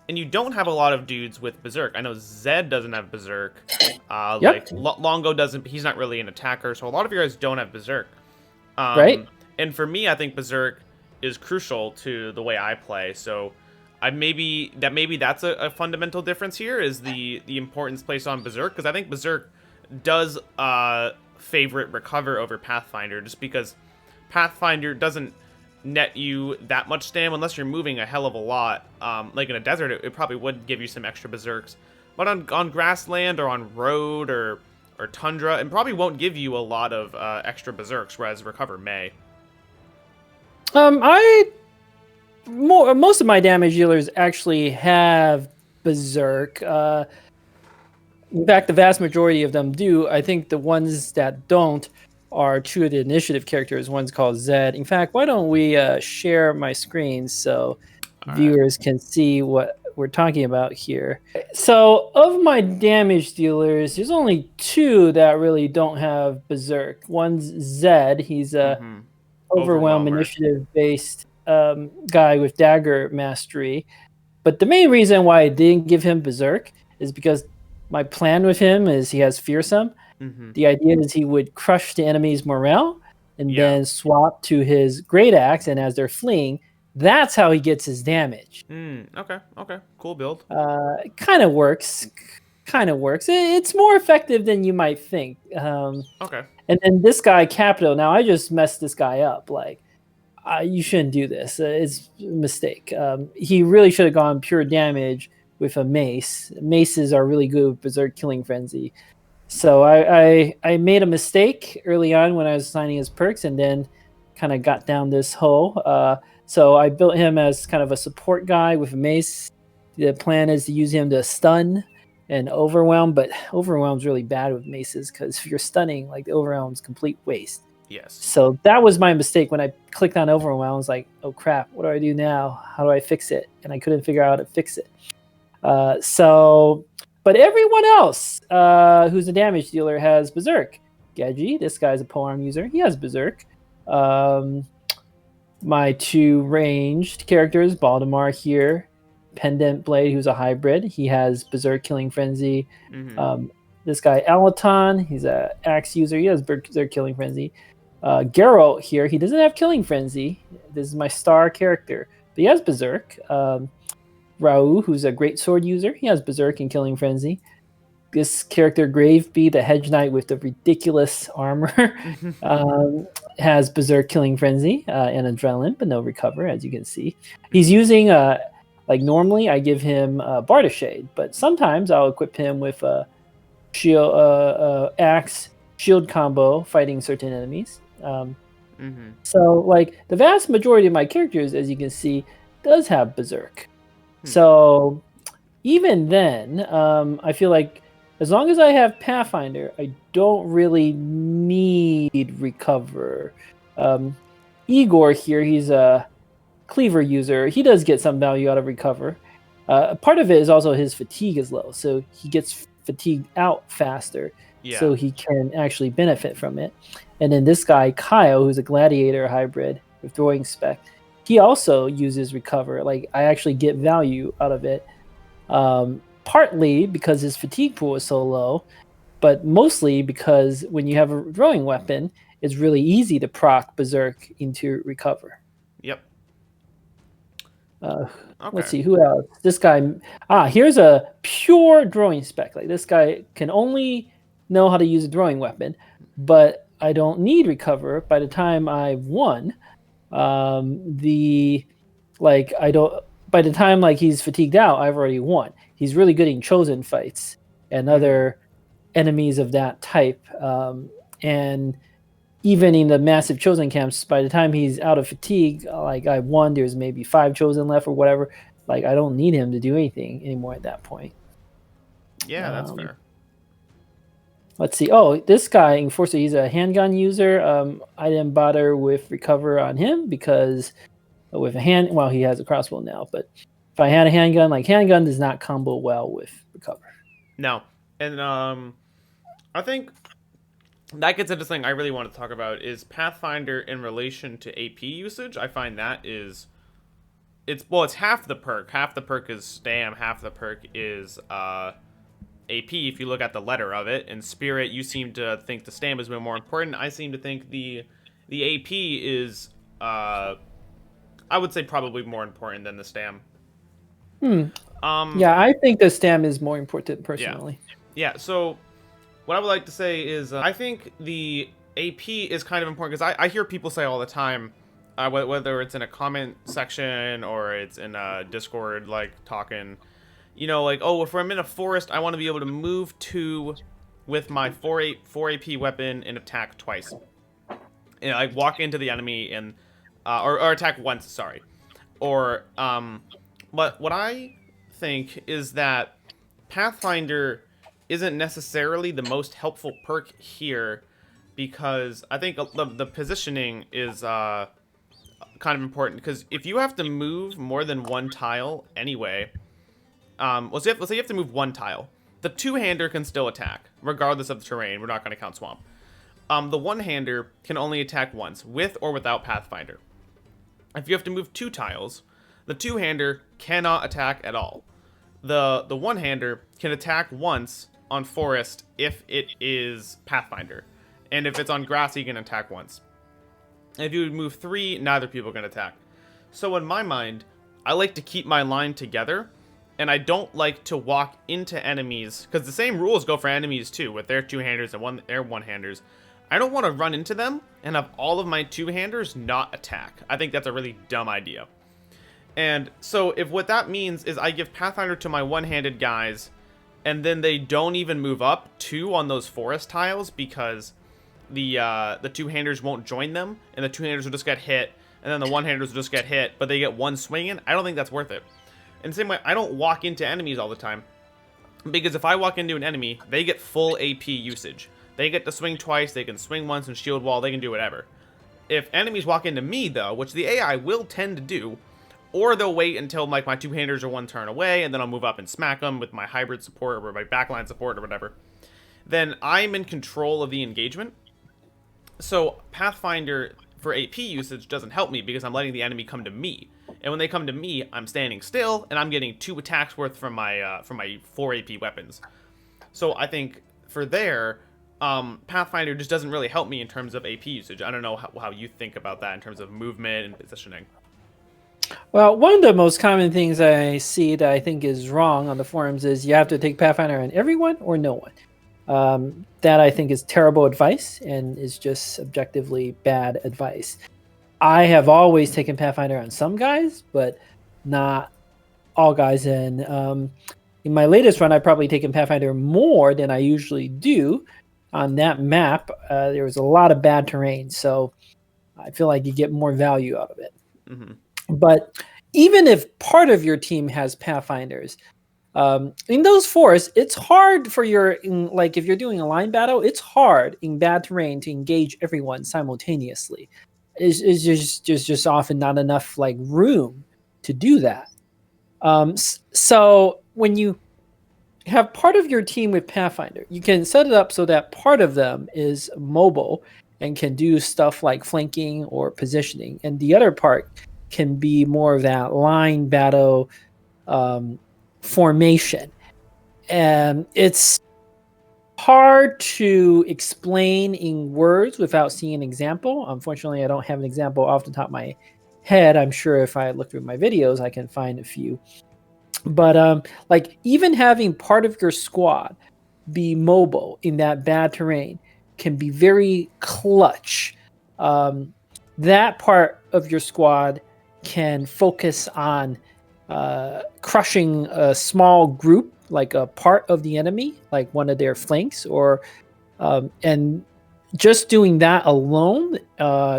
And you don't have a lot of dudes with Berserk. I know Zed doesn't have Berserk. Yep. Like Longo doesn't. He's not really an attacker, so a lot of you guys don't have Berserk. Right. And for me, I think Berserk is crucial to the way I play. So maybe that's a fundamental difference here, is the importance placed on Berserk, because I think Berserk does favorite recover over Pathfinder, just because Pathfinder doesn't net you that much stam unless you're moving a hell of a lot. Like in a desert, it probably would give you some extra Berserks, but on grassland or on road or tundra, it probably won't give you a lot of extra Berserks, whereas recover may. Most of my damage dealers actually have Berserk. In fact, the vast majority of them do. I think the ones that don't are two of the initiative characters. One's called Zed. In fact, why don't we share my screen so viewers can see what we're talking about here. So, of my damage dealers, there's only two that really don't have Berserk. One's Zed. He's a overwhelm initiative-based guy with dagger mastery. But the main reason why I didn't give him Berserk is because my plan with him is he has Fearsome. The idea is he would crush the enemy's morale and then swap to his Great Axe, and as they're fleeing, that's how he gets his damage. Okay. Cool build. Kind of works. It's more effective than you might think. Okay. And then this guy, Capital, now I just messed this guy up. Like, you shouldn't do this. It's a mistake. He really should have gone pure damage with a mace. Maces are really good with Berserk Killing Frenzy. So I made a mistake early on when I was assigning his perks, and then kind of got down this hole. So I built him as kind of a support guy with a mace. The plan is to use him to stun and overwhelm, but overwhelm's really bad with maces because if you're stunning, like the overwhelm's complete waste. Yes. So that was my mistake when I clicked on overwhelm. I was like, oh crap, what do I do now? How do I fix it? And I couldn't figure out how to fix it. But everyone else who's a damage dealer has Berserk. Gedgy, this guy's a polearm user. He has Berserk. My two ranged characters, Baldemar here, Pendant Blade, who's a hybrid. He has Berserk Killing Frenzy. This guy, Alaton, he's a axe user. He has Berserk Killing Frenzy. Geralt here, he doesn't have Killing Frenzy. This is my star character, but he has Berserk. Raoul, who's a great sword user, he has Berserk and Killing Frenzy. This character, Graveby, the hedge knight with the ridiculous armor, has Berserk Killing Frenzy and Adrenaline, but no recover, as you can see. He's using, like normally I give him Bardic Shade, but sometimes I'll equip him with a shield, axe, shield combo, fighting certain enemies. So, like, the vast majority of my characters, as you can see, does have Berserk. So, even then, I feel like as long as I have Pathfinder, I don't really need recover. Igor here, he's a cleaver user. He does get some value out of recover. Part of it is also his fatigue is low, so he gets fatigued out faster, so he can actually benefit from it. And then this guy, Kyle, who's a gladiator hybrid with throwing spec, he also uses recover. Like, I actually get value out of it. Partly because his fatigue pool is so low, but mostly because when you have a throwing weapon, it's really easy to proc Berserk into recover. Yep. Let's see, who else? This guy, here's a pure throwing spec. Like, this guy can only know how to use a throwing weapon, but I don't need recover. By the time I've won, by the time he's fatigued out, I've already won. He's really good in chosen fights and other enemies of that type. And even in the massive chosen camps, by the time he's out of fatigue, like I won, there's maybe 5 chosen left or whatever. Like I don't need him to do anything anymore at that point. Yeah, that's fair. Let's see. Oh, this guy, unfortunately, he's a handgun user. I didn't bother with recover on him because with a hand, well, he has a crossbow now. But if I had a handgun, like handgun does not combo well with recover. No, and I think that gets into something I really want to talk about is Pathfinder in relation to AP usage. I find that it's half the perk. Half the perk is stam. Half the perk is AP, if you look at the letter of it. In Spirit, you seem to think the stam is more important. I seem to think the AP is, I would say, probably more important than the stam. Yeah, I think the stam is more important personally. Yeah, so what I would like to say is I think the AP is kind of important because I hear people say all the time, whether it's in a comment section or it's in a Discord, like, talking, you know, like, oh, if I'm in a forest, I want to be able to move 2 with my 4 AP weapon and attack twice. And I walk into the enemy and, or attack once, sorry. Or, but what I think is that Pathfinder isn't necessarily the most helpful perk here because I think the positioning is, kind of important because if you have to move more than 1 tile anyway, let's say you have to move 1 tile. The 2-hander can still attack, regardless of the terrain. We're not going to count swamp. The 1-hander can only attack once, with or without Pathfinder. If you have to move 2 tiles, the 2-hander cannot attack at all. The 1-hander can attack once on forest if it is Pathfinder. And if it's on grass, he can attack once. If you move 3, neither people can attack. So in my mind, I like to keep my line together, and I don't like to walk into enemies, because the same rules go for enemies too, with their 2-handers and their 1-handers. I don't want to run into them and have all of my 2-handers not attack. I think that's a really dumb idea. And so if what that means is I give Pathfinder to my 1-handed guys, and then they don't even move up 2 on those forest tiles because the 2-handers won't join them, and the 2-handers will just get hit, and then the 1-handers will just get hit, but they get 1 swing in, I don't think that's worth it. In the same way, I don't walk into enemies all the time, because if I walk into an enemy, they get full AP usage. They get to swing twice, they can swing once and shield wall, they can do whatever. If enemies walk into me, though, which the AI will tend to do, or they'll wait until like my 2-handers are 1 turn away, and then I'll move up and smack them with my hybrid support or my backline support or whatever, then I'm in control of the engagement. So Pathfinder for AP usage doesn't help me because I'm letting the enemy come to me. And when they come to me, I'm standing still, and I'm getting 2 attacks worth from my 4 AP weapons. So I think for there, Pathfinder just doesn't really help me in terms of AP usage. I don't know how you think about that in terms of movement and positioning. Well, one of the most common things I see that I think is wrong on the forums is you have to take Pathfinder on everyone or no one. That I think is terrible advice and is just objectively bad advice. I have always taken Pathfinder on some guys, but not all guys. And in my latest run, I've probably taken Pathfinder more than I usually do. On that map, there was a lot of bad terrain, so I feel like you get more value out of it. Mm-hmm. But even if part of your team has Pathfinders, in those forests, it's hard for if you're doing a line battle, it's hard in bad terrain to engage everyone simultaneously. It's just often not enough like room to do that. So when you have part of your team with Pathfinder, you can set it up so that part of them is mobile and can do stuff like flanking or positioning, and the other part can be more of that line battle formation. And it's hard to explain in words without seeing an example. Unfortunately, I don't have an example off the top of my head. I'm sure if I look through my videos, I can find a few. But like even having part of your squad be mobile in that bad terrain can be very clutch. That part of your squad can focus on crushing a small group like a part of the enemy, like one of their flanks, or and just doing that alone,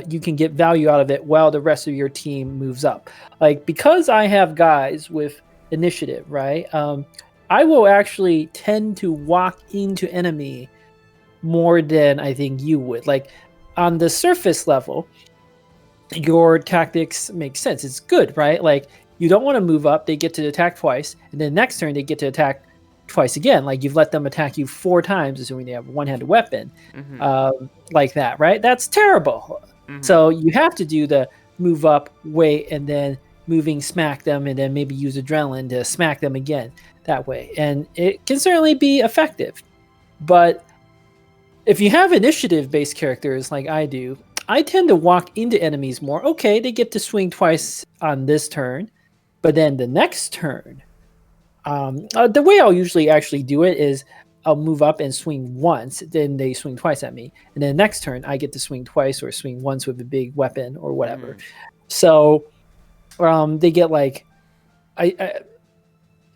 you can get value out of it while the rest of your team moves up. Like, because I have guys with initiative, right? I will actually tend to walk into enemy more than I think you would. Like, on the surface level, your tactics make sense. It's good, right? Like, you don't want to move up. They get to attack twice, and then next turn they get to attack twice again. Like, you've let them attack you 4 times, assuming they have a one-handed weapon, like that, right? That's terrible. So you have to do the move up, wait, and then moving smack them, and then maybe use adrenaline to smack them again that way. And it can certainly be effective. But if you have initiative-based characters like I do, I tend to walk into enemies more. Okay, they get to swing twice on this turn, but then the next turn, the way I'll usually actually do it is I'll move up and swing once, then they swing twice at me, and then next turn I get to swing twice or swing once with a big weapon or whatever. So they get like,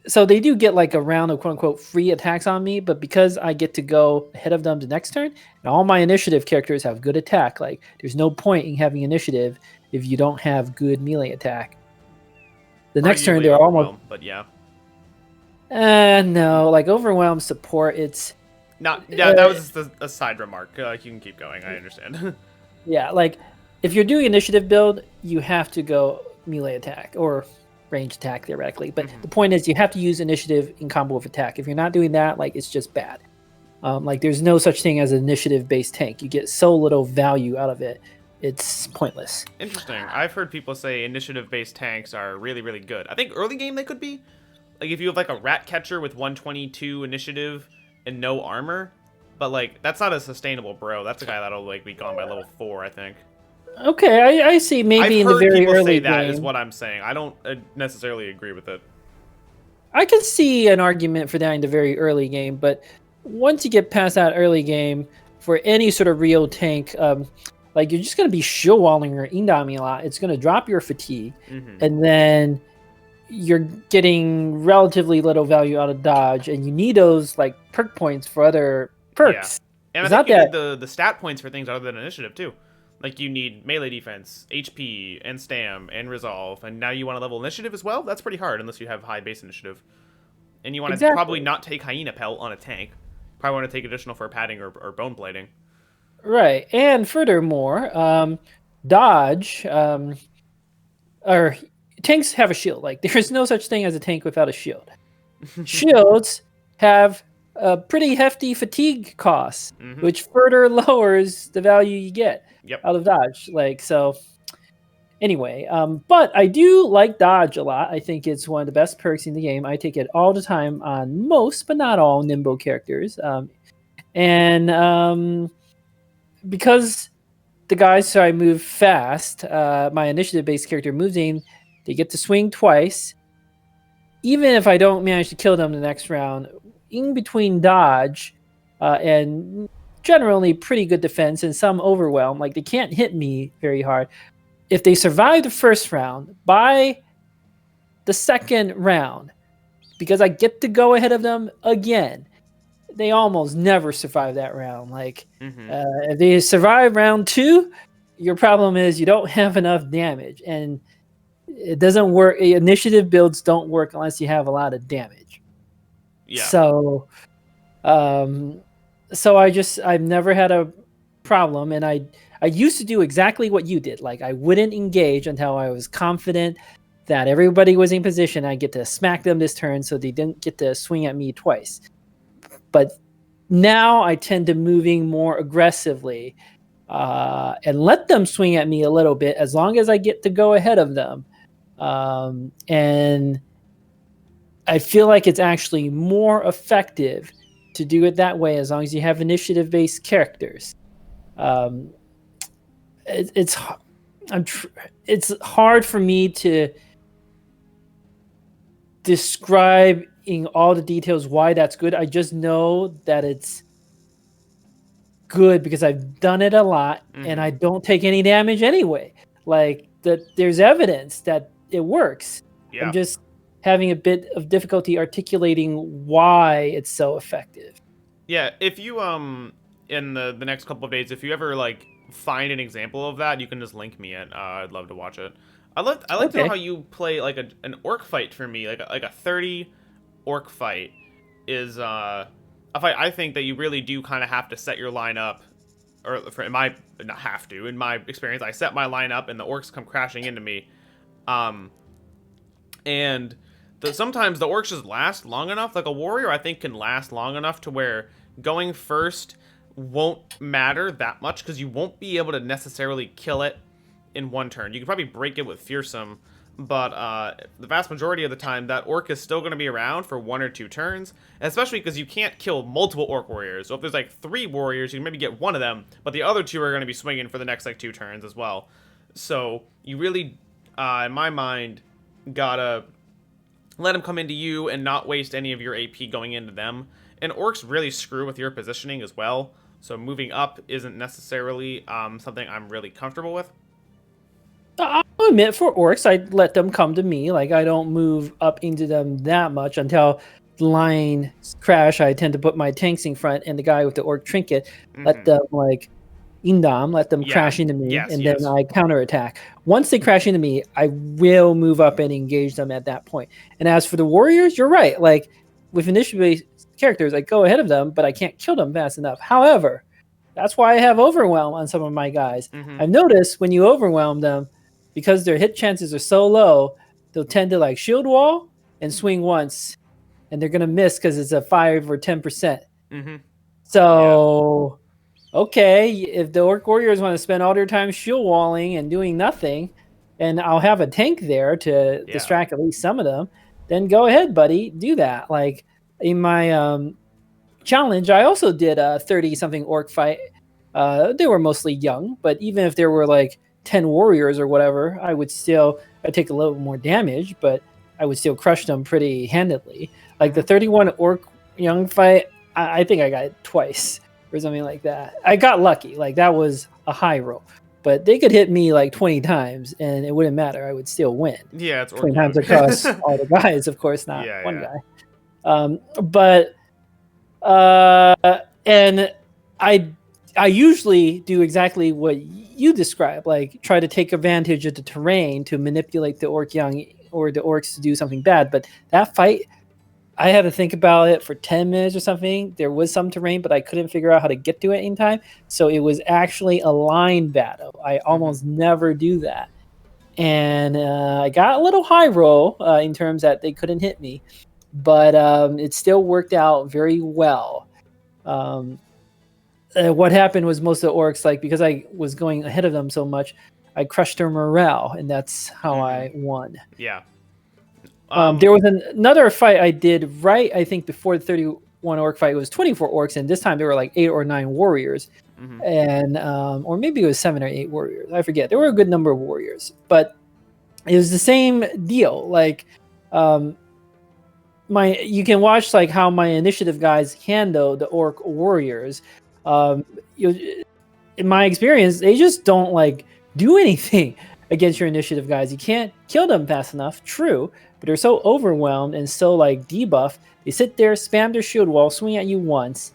so they do get like a round of quote unquote free attacks on me, but because I get to go ahead of them the next turn, and all my initiative characters have good attack, like there's no point in having initiative if you don't have good melee attack. The next turn they're almost, but yeah. No, like overwhelm support, it's not. Yeah, that was just a side remark. You can keep going. I understand. Yeah, like if you're doing initiative build, you have to go melee attack or range attack theoretically. But the point is, you have to use initiative in combo with attack. If you're not doing that, like it's just bad. Like there's no such thing as an initiative-based tank. You get so little value out of it. It's pointless. Interesting. I've heard people say initiative-based tanks are really, really good. I think early game they could be. Like if you have like a rat catcher with 122 initiative and no armor, but like that's not a sustainable bro. That's a guy that'll like be gone by level 4, I think. Okay, I see. Maybe in the very early game. That is what I'm saying. I don't necessarily agree with it. I can see an argument for that in the very early game, but once you get past that early game, for any sort of real tank, like you're just going to be shield walling or indaming a lot. It's going to drop your fatigue, and then you're getting relatively little value out of dodge, and you need those like perk points for other perks. Yeah. And I think you need the stat points for things other than initiative too. Like you need melee defense, HP, and stam, and resolve, and now you want to level initiative as well? That's pretty hard unless you have high base initiative. And you want to probably not take Hyena Pelt on a tank. Probably want to take additional for padding or bone plating. Right, and furthermore, dodge, or tanks have a shield. Like there's no such thing as a tank without a shield. Shields have a pretty hefty fatigue cost, which further lowers the value you get out of dodge. Like, so anyway, but I do like dodge a lot. I think it's one of the best perks in the game. I take it all the time on most, but not all, Nimbo characters. And because the guys so I move fast, my initiative-based character moves in, they get to swing twice. Even if I don't manage to kill them the next round, in between dodge and generally pretty good defense and some overwhelm, like they can't hit me very hard. If they survive the first round, by the second round, because I get to go ahead of them again, they almost never survive that round. Like if they survive round 2, your problem is you don't have enough damage, and it doesn't work. Initiative builds don't work unless you have a lot of damage. Yeah. So, I've never had a problem, and I used to do exactly what you did. Like I wouldn't engage until I was confident that everybody was in position. I get to smack them this turn, so they didn't get to swing at me twice. But now I tend to moving more aggressively and let them swing at me a little bit as long as I get to go ahead of them. And I feel like it's actually more effective to do it that way as long as you have initiative-based characters. It's hard for me to describe in all the details why that's good. I just know that it's good because I've done it a lot and I don't take any damage anyway. Like that, there's evidence that it works. Yeah. having a bit of difficulty articulating why it's so effective. Yeah, if you in the next couple of days, if you ever like find an example of that, you can just link me it. I'd love to watch it. I like to know Okay. how you play like an orc fight for me, like a 30 orc fight is a fight I think that you really do kind of have to set your line up, or for in my not have to in my experience, I set my line up and the orcs come crashing into me, um, and sometimes the orcs just last long enough. Like a warrior, I think can last long enough to where going first won't matter that much because you won't be able to necessarily kill it in one turn. You can probably break it with fearsome, but the vast majority of the time, that orc is still going to be around for 1 or 2 turns, especially because you can't kill multiple orc warriors. So if there's like 3 warriors, you can maybe get one of them, but the other 2 are going to be swinging for the next like 2 turns as well. So you really, in my mind, gotta let them come into you and not waste any of your AP going into them. And orcs really screw with your positioning as well, so moving up isn't necessarily something I'm really comfortable with. I'll admit, for orcs, I let them come to me. Like, I don't move up into them that much until the line crash. I tend to put my tanks in front, and the guy with the orc trinket, let them, like, indom, let them crash into me, and then I counterattack. Once they crash into me, I will move up and engage them at that point. And as for the warriors, you're right. Like, with initiative-based characters, I go ahead of them, but I can't kill them fast enough. However, that's why I have overwhelm on some of my guys. I've noticed when you overwhelm them, because their hit chances are so low, they'll tend to like shield wall and swing once, and they're gonna miss because it's a 5 or 10%. So, okay, if the orc warriors want to spend all their time shield walling and doing nothing, and I'll have a tank there to distract at least some of them, then go ahead, buddy, do that. Like in my challenge, I also did a 30-something orc fight. They were mostly young, but even if there were like 10 warriors or whatever, I'd take a little more damage, but I would still crush them pretty handedly. Like the 31 orc young fight, I think I got it twice or something like that. I got lucky. Like that was a high roll, but they could hit me like 20 times and it wouldn't matter. I would still win. Yeah, it's 20 times across all the guys, of course, not one guy. And I usually do exactly what you describe, like try to take advantage of the terrain to manipulate the orc young or the orcs to do something bad. But that fight, I had to think about it for 10 minutes or something. There was some terrain, but I couldn't figure out how to get to it in time. So it was actually a line battle. I almost never do that. And I got a little high roll in terms that they couldn't hit me. But it still worked out very well. What happened was most of the orcs, like because I was going ahead of them so much, I crushed their morale, and that's how I won. Yeah. There was another fight I did right, I think, before the 31 orc fight. It was 24 orcs, and this time there were like 8 or 9 warriors, and or maybe it was 7 or 8 warriors. I forget. There were a good number of warriors, but it was the same deal. Like, you can watch like how my initiative guys handle the orc warriors. In my experience, they just don't like do anything against your initiative guys. You can't kill them fast enough, true, but they're so overwhelmed and so like debuffed. They sit there, spam their shield wall, swing at you once,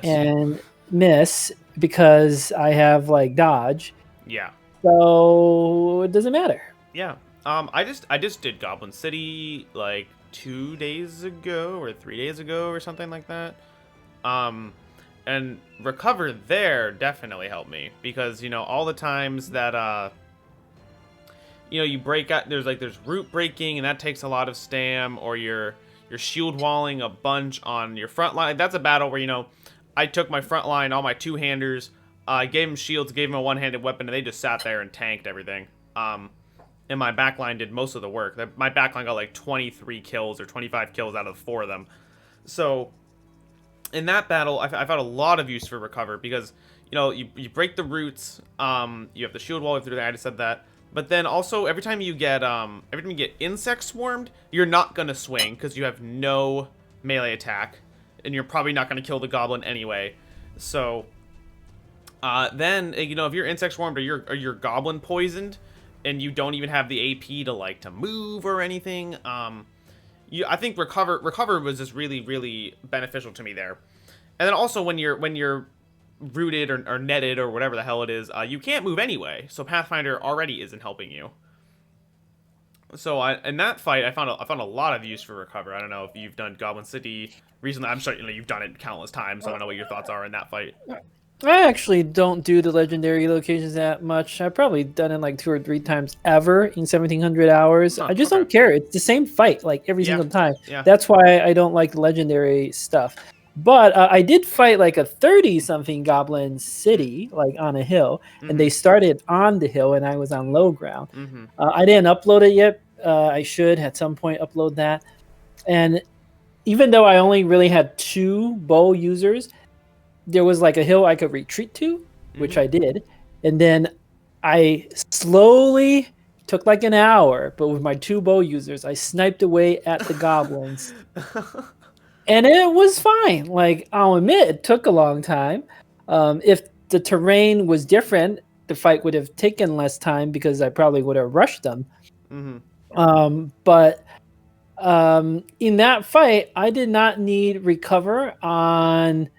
and miss because I have like dodge. Yeah. So it doesn't matter. Yeah. I just did Goblin City like 2 days ago or 3 days ago or something like that. And recover there definitely helped me because, you know, all the times that, you know, you break out, there's root breaking and that takes a lot of stam, or you're shield walling a bunch on your front line. That's a battle where, you know, I took my front line, all my 2-handers, gave them shields, gave them a one-handed weapon, and they just sat there and tanked everything. And my backline did most of the work. My backline got like 23 kills or 25 kills out of 4 of them. So in that battle, I found a lot of use for recover because, you know, you break the roots, you have the shield wall through there. I just said that, but then also every time you get insect swarmed, you're not gonna swing because you have no melee attack, and you're probably not gonna kill the goblin anyway. So then, you know, if you're insect swarmed or you're goblin poisoned, and you don't even have the AP to like to move or anything, I think recover was just really really beneficial to me there. And then also when you're rooted or netted or whatever the hell it is, you can't move anyway. So Pathfinder already isn't helping you. So in that fight, I found a lot of use for recover. I don't know if you've done Goblin City recently. I'm sure you've done it countless times. So I don't know what your thoughts are in that fight. I actually don't do the legendary locations that much. I've probably done it like 2 or 3 times ever in 1700 hours. I just don't care. It's the same fight like every single time. Yeah. That's why I don't like legendary stuff. But I did fight like a 30-something goblin city, like on a hill, and they started on the hill, and I was on low ground. I didn't upload it yet. I should at some point upload that. And even though I only really had 2 bow users, there was like a hill I could retreat to, which I did. And then I slowly took like an hour, but with my 2 bow users, I sniped away at the goblins. And it was fine. Like, I'll admit, it took a long time. If the terrain was different, the fight would have taken less time because I probably would have rushed them. But in that fight, I did not need recover on...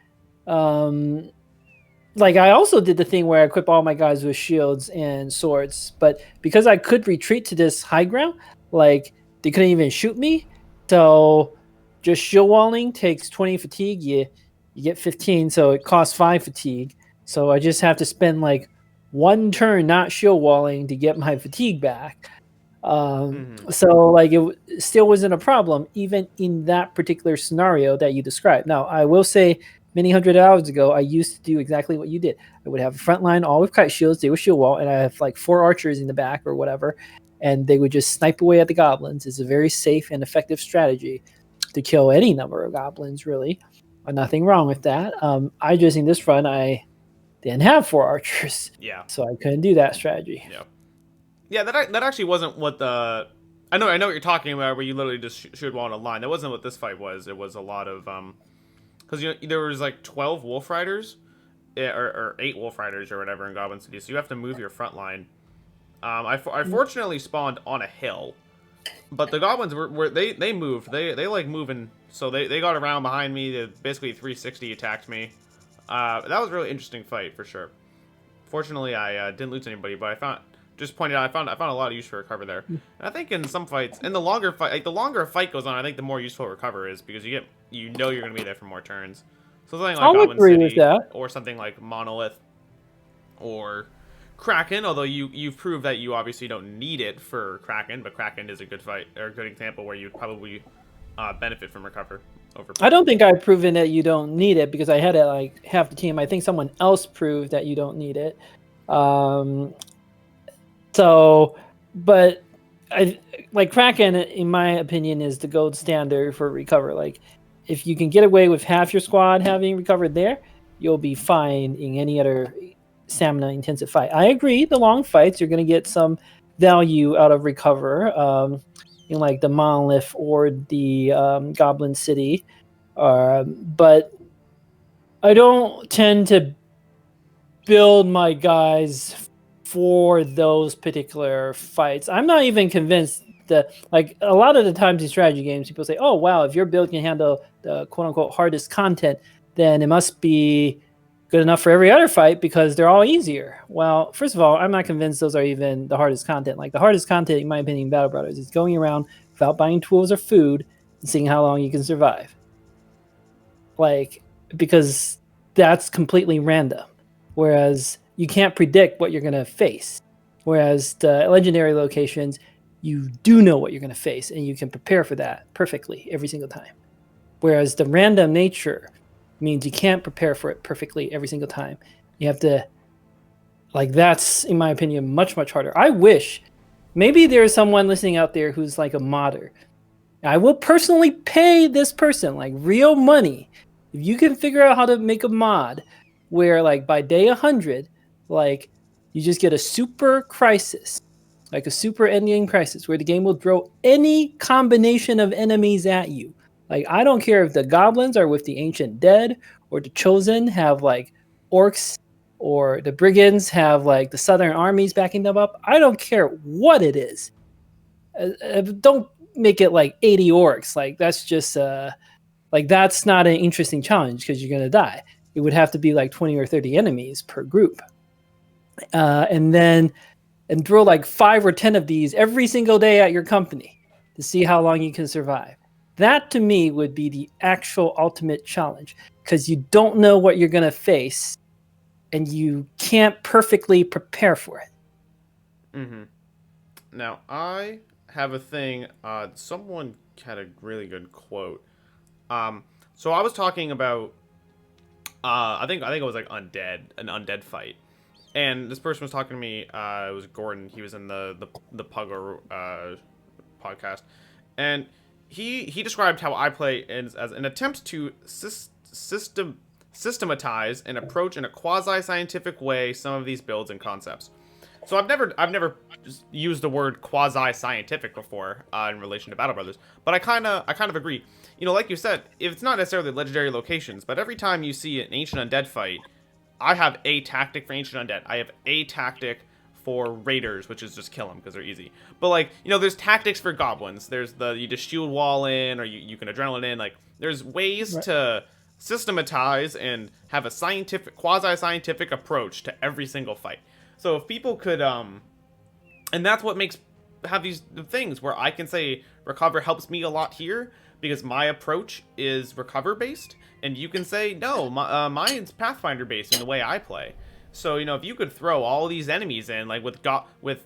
like I also did the thing where I equip all my guys with shields and swords, but because I could retreat to this high ground, like they couldn't even shoot me. So just shield walling takes 20 fatigue. You get 15, so it costs 5 fatigue. So I just have to spend like 1 turn not shield walling to get my fatigue back. So like it still wasn't a problem even in that particular scenario that you described. Now I will say, many hundred hours ago, I used to do exactly what you did. I would have a front line, all with kite shields, they would shield wall, and I have like 4 archers in the back or whatever, and they would just snipe away at the goblins. It's a very safe and effective strategy to kill any number of goblins, really. Nothing wrong with that. I just, in this run, I didn't have 4 archers. Yeah. So I couldn't do that strategy. Yeah. Yeah, that actually wasn't what the... I know what you're talking about, where you literally just shoot wall in a line. That wasn't what this fight was. It was a lot of... Because there was like 12 wolf riders, or 8 wolf riders or whatever in Goblin City, so you have to move your front line. I fortunately spawned on a hill, but the goblins they moved. They like moving, so they got around behind me. They basically 360 attacked me. That was a really interesting fight for sure. Fortunately, I didn't lose anybody, but I found a lot of use for recover there. And I think in some fights, in the longer fight, like the longer a fight goes on, I think the more useful recover is because you know you're going to be there for more turns. So something like Goblin City, or something like Monolith, or Kraken. Although you've proved that you obviously don't need it for Kraken, but Kraken is a good fight or a good example where you'd probably benefit from recover. I don't think I've proven that you don't need it because I had it like half the team. I think someone else proved that you don't need it. So, but I like Kraken, in my opinion, is the gold standard for recover. Like, if you can get away with half your squad having recovered there, you'll be fine in any other stamina intensive fight. I agree. The long fights, you're going to get some value out of recover, in like the Monolith or the Goblin City, but I don't tend to build my guys for those particular fights. I'm not even convinced that, like, a lot of the times in strategy games, people say, oh, wow, if your build can handle the quote-unquote hardest content, then it must be good enough for every other fight because they're all easier. Well, first of all, I'm not convinced those are even the hardest content. Like, the hardest content, in my opinion, in Battle Brothers is going around without buying tools or food and seeing how long you can survive. Like, because that's completely random. Whereas you can't predict what you're going to face. Whereas the legendary locations, you do know what you're going to face, and you can prepare for that perfectly every single time. Whereas the random nature means you can't prepare for it perfectly every single time. You have to, like, that's, in my opinion, much, much harder. I wish, maybe there's someone listening out there who's like a modder. I will personally pay this person, like, real money. If you can figure out how to make a mod where, like, by day 100, like, you just get a super crisis, like a super ending crisis, where the game will throw any combination of enemies at you. Like, I don't care if the goblins are with the ancient dead, or the chosen have, like, orcs, or the brigands have, like, the southern armies backing them up. I don't care what it is. Don't make it like 80 orcs. Like that's just like that's not an interesting challenge because you're gonna die. It would have to be like 20 or 30 enemies per group, and throw like 5 or 10 of these every single day at your company to see how long you can survive. That to me would be the actual ultimate challenge because you don't know what you're gonna face, and you can't perfectly prepare for it. Mm-hmm. Now, I have a thing. Someone had a really good quote. So I was talking about. I think it was like an undead fight, and this person was talking to me. It was Gordon. He was in the Puggo podcast, and he described how I play as an attempt to systematize and approach in a quasi-scientific way some of these builds and concepts. So I've never just used the word quasi-scientific before in relation to Battle Brothers, but I kind of agree. You know, like you said, if it's not necessarily legendary locations, but every time you see an Ancient Undead fight, I have a tactic for Ancient Undead. I have a tactic for Raiders, which is just kill them because they're easy. But like, you know, there's tactics for Goblins. There's you just shield wall in, or you can adrenaline in. Like, there's ways to systematize and have a quasi-scientific approach to every single fight. So if people could, and that's what have these things where I can say recover helps me a lot here because my approach is recover based, and you can say no, mine's Pathfinder based in the way I play. So you know, if you could throw all these enemies in, like with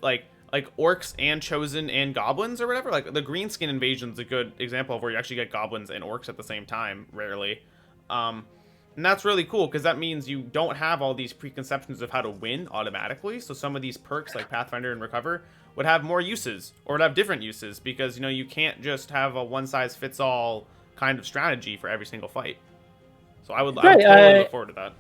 like orcs and chosen and goblins or whatever, like the greenskin invasion's a good example of where you actually get goblins and orcs at the same time, rarely. And that's really cool because that means you don't have all these preconceptions of how to win automatically. So some of these perks like Pathfinder and Recover would have more uses or would have different uses because, you know, you can't just have a one-size-fits-all kind of strategy for every single fight. So I would totally look forward to that.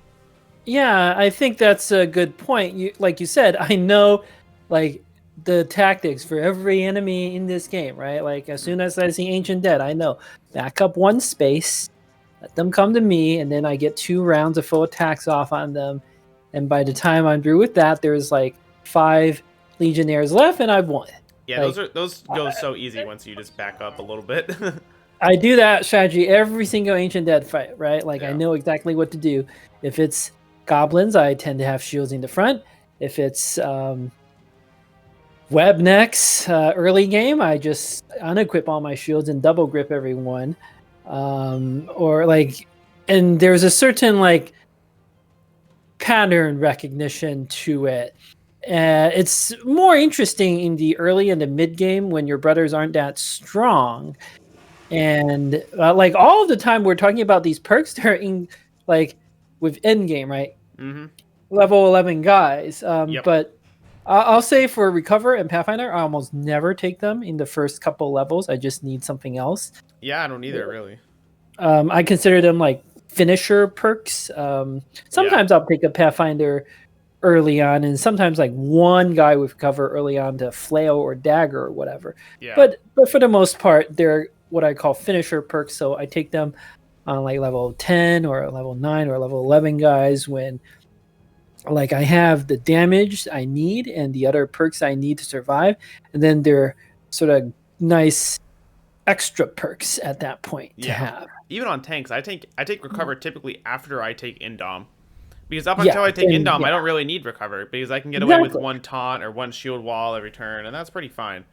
Yeah, I think that's a good point. Like you said, I know like the tactics for every enemy in this game, right? Like as soon as I see Ancient Dead, I know back up one space, let them come to me, and then I get 2 rounds of full attacks off on them. And by the time I'm through with that, there's like 5 Legionnaires left, and I've won. Yeah, like, those go so easy once you just back up a little bit. I do that strategy every single Ancient Dead fight, right? Like I know exactly what to do. If it's Goblins, I tend to have shields in the front. If it's Webnecks early game, I just unequip all my shields and double grip everyone. Or like, and there's a certain like pattern recognition to it. It's more interesting in the early and the mid game when your brothers aren't that strong. And like all of the time we're talking about these perks, they're in like with end game, right? Mm-hmm. Level 11 guys. But I'll say for Recover and Pathfinder, I almost never take them in the first couple levels. I just need something else. Yeah, I don't either, really. I consider them like finisher perks. Sometimes I'll take a Pathfinder early on, and sometimes like one guy with cover early on to flail or dagger or whatever. Yeah. But for the most part, they're what I call finisher perks. So I take them on like level 10 or level 9 or level 11 guys when like I have the damage I need and the other perks I need to survive, and then they're sort of nice extra perks at that point to have. Even on tanks, I take Recover typically after I take Indom. Because up until I take Indom, I don't really need Recover because I can get away with 1 taunt or 1 shield wall every turn, and that's pretty fine.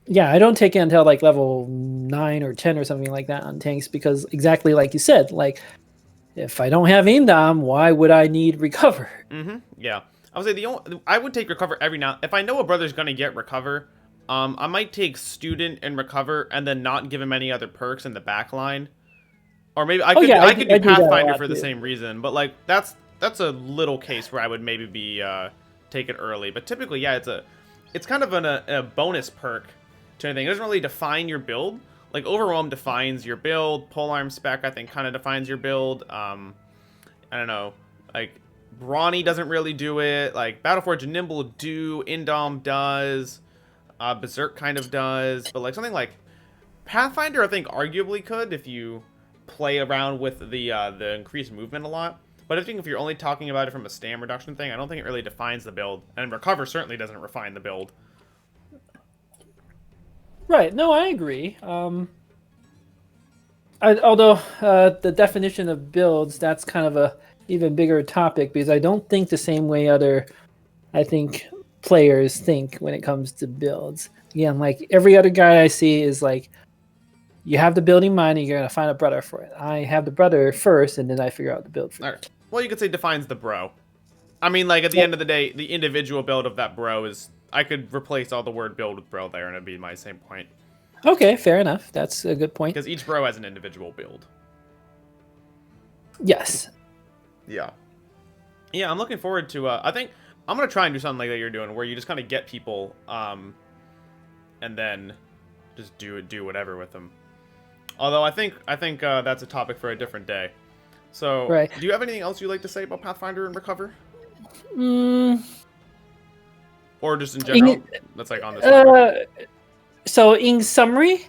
Yeah, I don't take it until like level 9 or 10 or something like that on tanks because exactly like you said, like if I don't have Indom, why would I need Recover? Mm-hmm. Yeah. I would say I would take Recover every now. If I know a brother's gonna get Recover, I might take Student and Recover and then not give him any other perks in the back line. Or maybe I could do Pathfinder for the same reason, but like that's a little case where I would maybe be take it early. But typically, yeah, it's kind of a bonus perk to anything. It doesn't really define your build. Like Overwhelm defines your build. Polearm Spec I think kind of defines your build. I don't know. Like Brawny doesn't really do it. Like Battleforge and Nimble do. Indom does. Berserk kind of does. But like something like Pathfinder I think arguably could if you play around with the increased movement a lot. But I think if you're only talking about it from a stam reduction thing, I don't think it really defines the build. And Recover certainly doesn't refine the build. Right. No, I agree. Although the definition of builds, that's kind of a even bigger topic because I don't think the same way I think players think when it comes to builds. Again, like every other guy I see is like, you have the build in mind and you're going to find a brother for it. I have the brother first and then I figure out the build for All it. right. Well, you could say defines the bro. I mean, like, at the end of the day, the individual build of that bro is... I could replace all the word build with bro there, and it'd be my same point. Okay, fair enough. That's a good point. Because each bro has an individual build. Yes. Yeah. Yeah, I'm looking forward to... I think I'm going to try and do something like that you're doing, where you just kind of get people, and then just do whatever with them. Although I think that's a topic for a different day. So, right. Do you have anything else you'd like to say about Pathfinder and Recover? Or just in general? That's like on this topic. So in summary,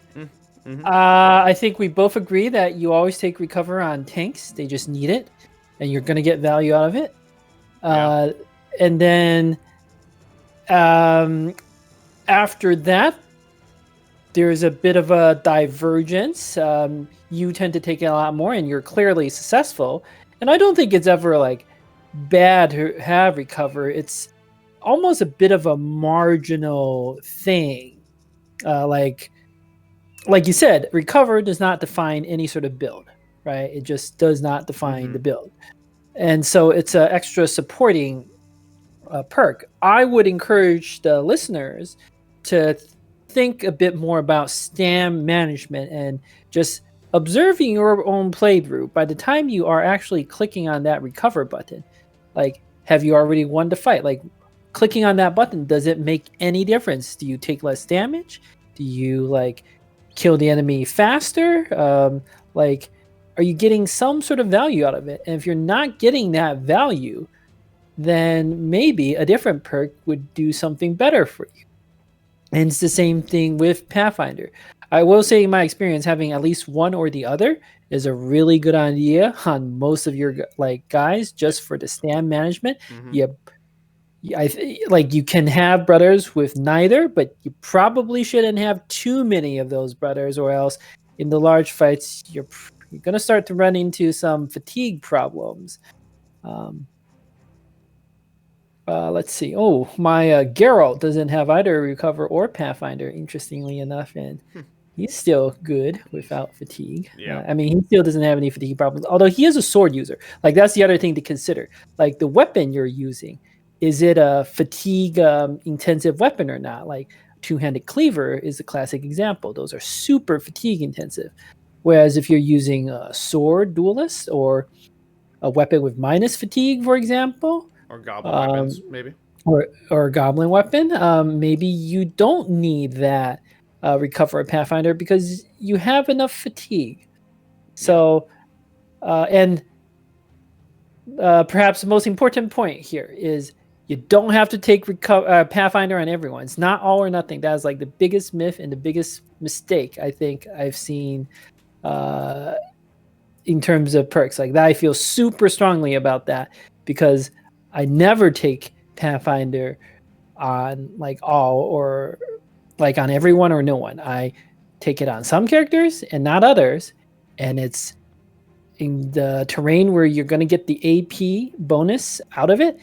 Mm-hmm. I think we both agree that you always take Recover on tanks. They just need it, and you're going to get value out of it. Yeah. And then after that, there's a bit of a divergence. You tend to take it a lot more, and you're clearly successful. And I don't think it's ever like bad to have Recover. It's almost a bit of a marginal thing. Like you said, Recover does not define any sort of build, right? It just does not define the build. And so it's an extra supporting perk. I would encourage the listeners to think a bit more about stam management and just observing your own playthrough. By the time you are actually clicking on that Recover button, like, have you already won the fight? Like, clicking on that button, does it make any difference? Do you take less damage? Do you like kill the enemy faster? Like, are you getting some sort of value out of it? And if you're not getting that value, then maybe a different perk would do something better for you. And it's the same thing with Pathfinder. I will say, in my experience, having at least one or the other is a really good idea on most of your like guys, just for the stam management. You can have brothers with neither, but you probably shouldn't have too many of those brothers, or else in the large fights you're going to start to run into some fatigue problems. Let's see. Oh, my Geralt doesn't have either Recover or Pathfinder, interestingly enough, and he's still good without fatigue. Yeah. I mean, he still doesn't have any fatigue problems, although he is a sword user. Like, that's the other thing to consider. Like, the weapon you're using, is it a fatigue intensive weapon or not? Like, two-handed cleaver is a classic example. Those are super fatigue intensive. Whereas if you're using a sword duelist or a weapon with minus fatigue, for example, or goblin weapons, maybe, or a goblin weapon, maybe you don't need that Recover a Pathfinder because you have enough fatigue. So, and perhaps the most important point here is you don't have to take Pathfinder on everyone. It's not all or nothing. That is like the biggest myth and the biggest mistake I think I've seen in terms of perks. Like that, I feel super strongly about that because I never take Pathfinder on like all or like on everyone or no one. I take it on some characters and not others, and it's in the terrain where you're going to get the AP bonus out of it.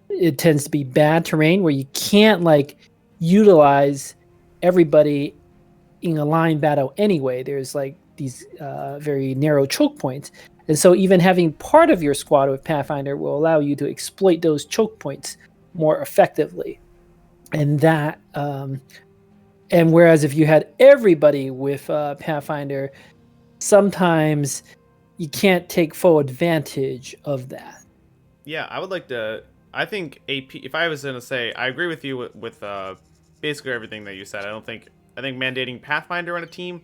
It tends to be bad terrain where you can't like utilize everybody in a line battle anyway. There's like these very narrow choke points. And so even having part of your squad with Pathfinder will allow you to exploit those choke points more effectively. And that, and whereas if you had everybody with Pathfinder, sometimes you can't take full advantage of that. Yeah, I would like to. I think AP. If I was gonna say, I agree with you with basically everything that you said. I think mandating Pathfinder on a team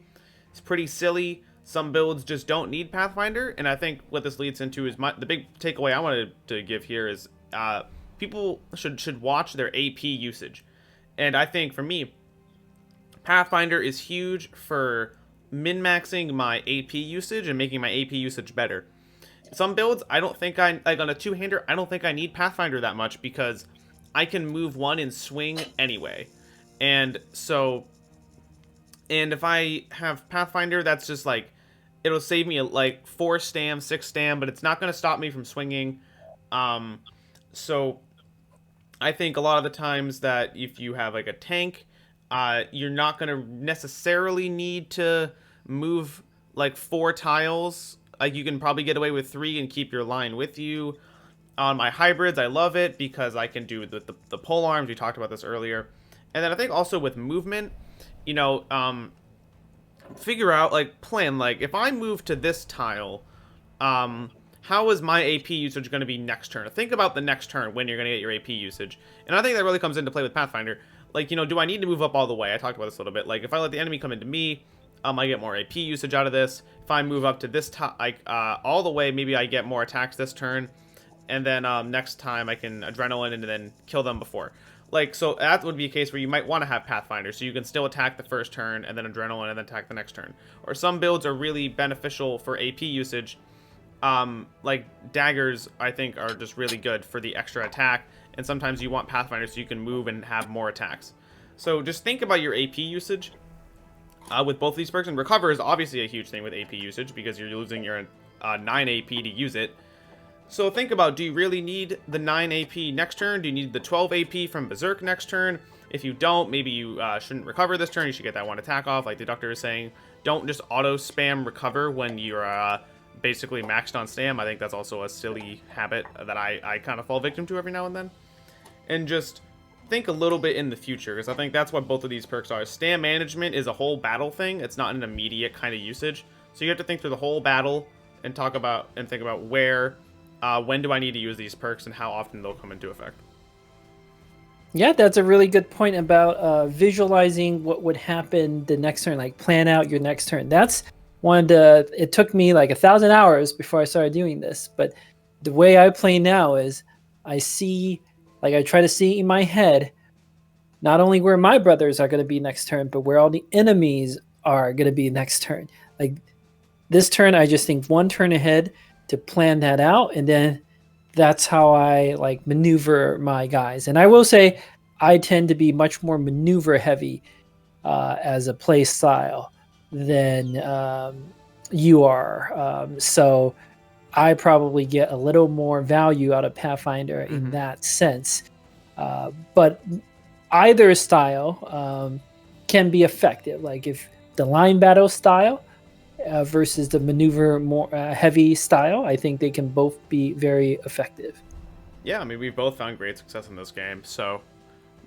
is pretty silly. Some builds just don't need Pathfinder, and I think what this leads into is the big takeaway I wanted to give here is people should watch their AP usage, and I think for me, Pathfinder is huge for min-maxing my AP usage and making my AP usage better. Some builds, I don't think like on a two-hander, I don't think I need Pathfinder that much because I can move one and swing anyway. And so And if I have Pathfinder, that's just like, it'll save me like 4 stam, 6 stam, but it's not going to stop me from swinging. Um, so I think a lot of the times that if you have like a tank, you're not going to necessarily need to move like 4 tiles. Like you can probably get away with 3 and keep your line with you. On my hybrids, I love it because I can do the pole arms. We talked about this earlier. And then I think also with movement, you know, figure out, like, plan, like, if I move to this tile, how is my AP usage going to be next turn? Think about the next turn when you're going to get your AP usage. And I think that really comes into play with Pathfinder. Like, you know, do I need to move up all the way? I talked about this a little bit. Like, if I let the enemy come into me, I get more AP usage out of this. If I move up to this all the way, maybe I get more attacks this turn. And then next time I can Adrenaline and then kill them before. Like, so that would be a case where you might want to have Pathfinder, so you can still attack the first turn, and then Adrenaline, and then attack the next turn. Or some builds are really beneficial for AP usage. Like, Daggers, I think, are just really good for the extra attack, and sometimes you want Pathfinder so you can move and have more attacks. So just think about your AP usage with both of these perks, and Recover is obviously a huge thing with AP usage, because you're losing your 9 AP to use it. So think about, do you really need the 9 AP next turn? Do you need the 12 AP from Berserk next turn? If you don't, maybe you shouldn't recover this turn. You should get that 1 attack off, like Deductor is saying. Don't just auto-spam recover when you're basically maxed on stam. I think that's also a silly habit that I kind of fall victim to every now and then. And just think a little bit in the future, because I think that's what both of these perks are. Stam management is a whole battle thing. It's not an immediate kind of usage. So you have to think through the whole battle and think about where... when do I need to use these perks and how often they'll come into effect. Yeah, that's a really good point about visualizing what would happen the next turn, like plan out your next turn. That's one of the, it took me like 1,000 hours before I started doing this, but the way I play now is I try to see in my head not only where my brothers are going to be next turn, but where all the enemies are going to be next turn. Like this turn, I just think 1 turn ahead to plan that out, and then that's how I like maneuver my guys. And I will say I tend to be much more maneuver heavy as a play style than you are. So I probably get a little more value out of Pathfinder in that sense. But either style can be effective. Like if the line battle style versus the maneuver more heavy style, I think they can both be very effective. Yeah, I mean, we've both found great success in this game, so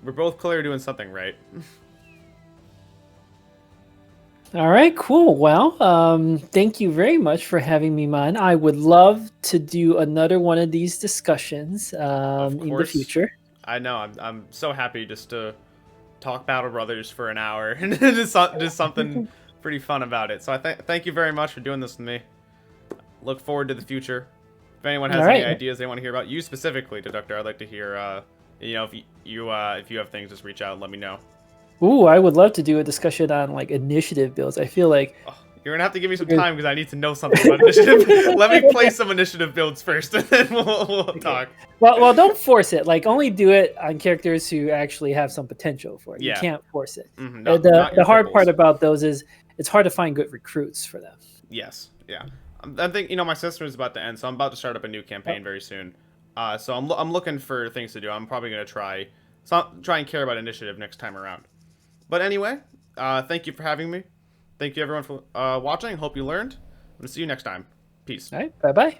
we're both clearly doing something right. All right, cool. Well, thank you very much for having me on. I would love to do another one of these discussions in the future. I know. I'm so happy just to talk Battle Brothers for an hour and just something pretty fun about it. So I thank you very much for doing this with me. Look forward to the future. If anyone has any ideas they want to hear about, you specifically, Deductor, I'd like to hear. You know, if you have things, just reach out and let me know. Ooh, I would love to do a discussion on like initiative builds. I feel like you're gonna have to give me some time because I need to know something about initiative. Let me play some initiative builds first, and then we'll talk. Well, don't force it. Like, only do it on characters who actually have some potential for it. Yeah. You can't force it. The hard part about those is it's hard to find good recruits for them. Yes, yeah. I think my system is about to end, so I'm about to start up a new campaign very soon. So I'm looking for things to do. I'm probably gonna try and care about initiative next time around. But anyway, thank you for having me. Thank you everyone for watching. Hope you learned. I'm gonna see you next time. Peace. All right. Bye bye.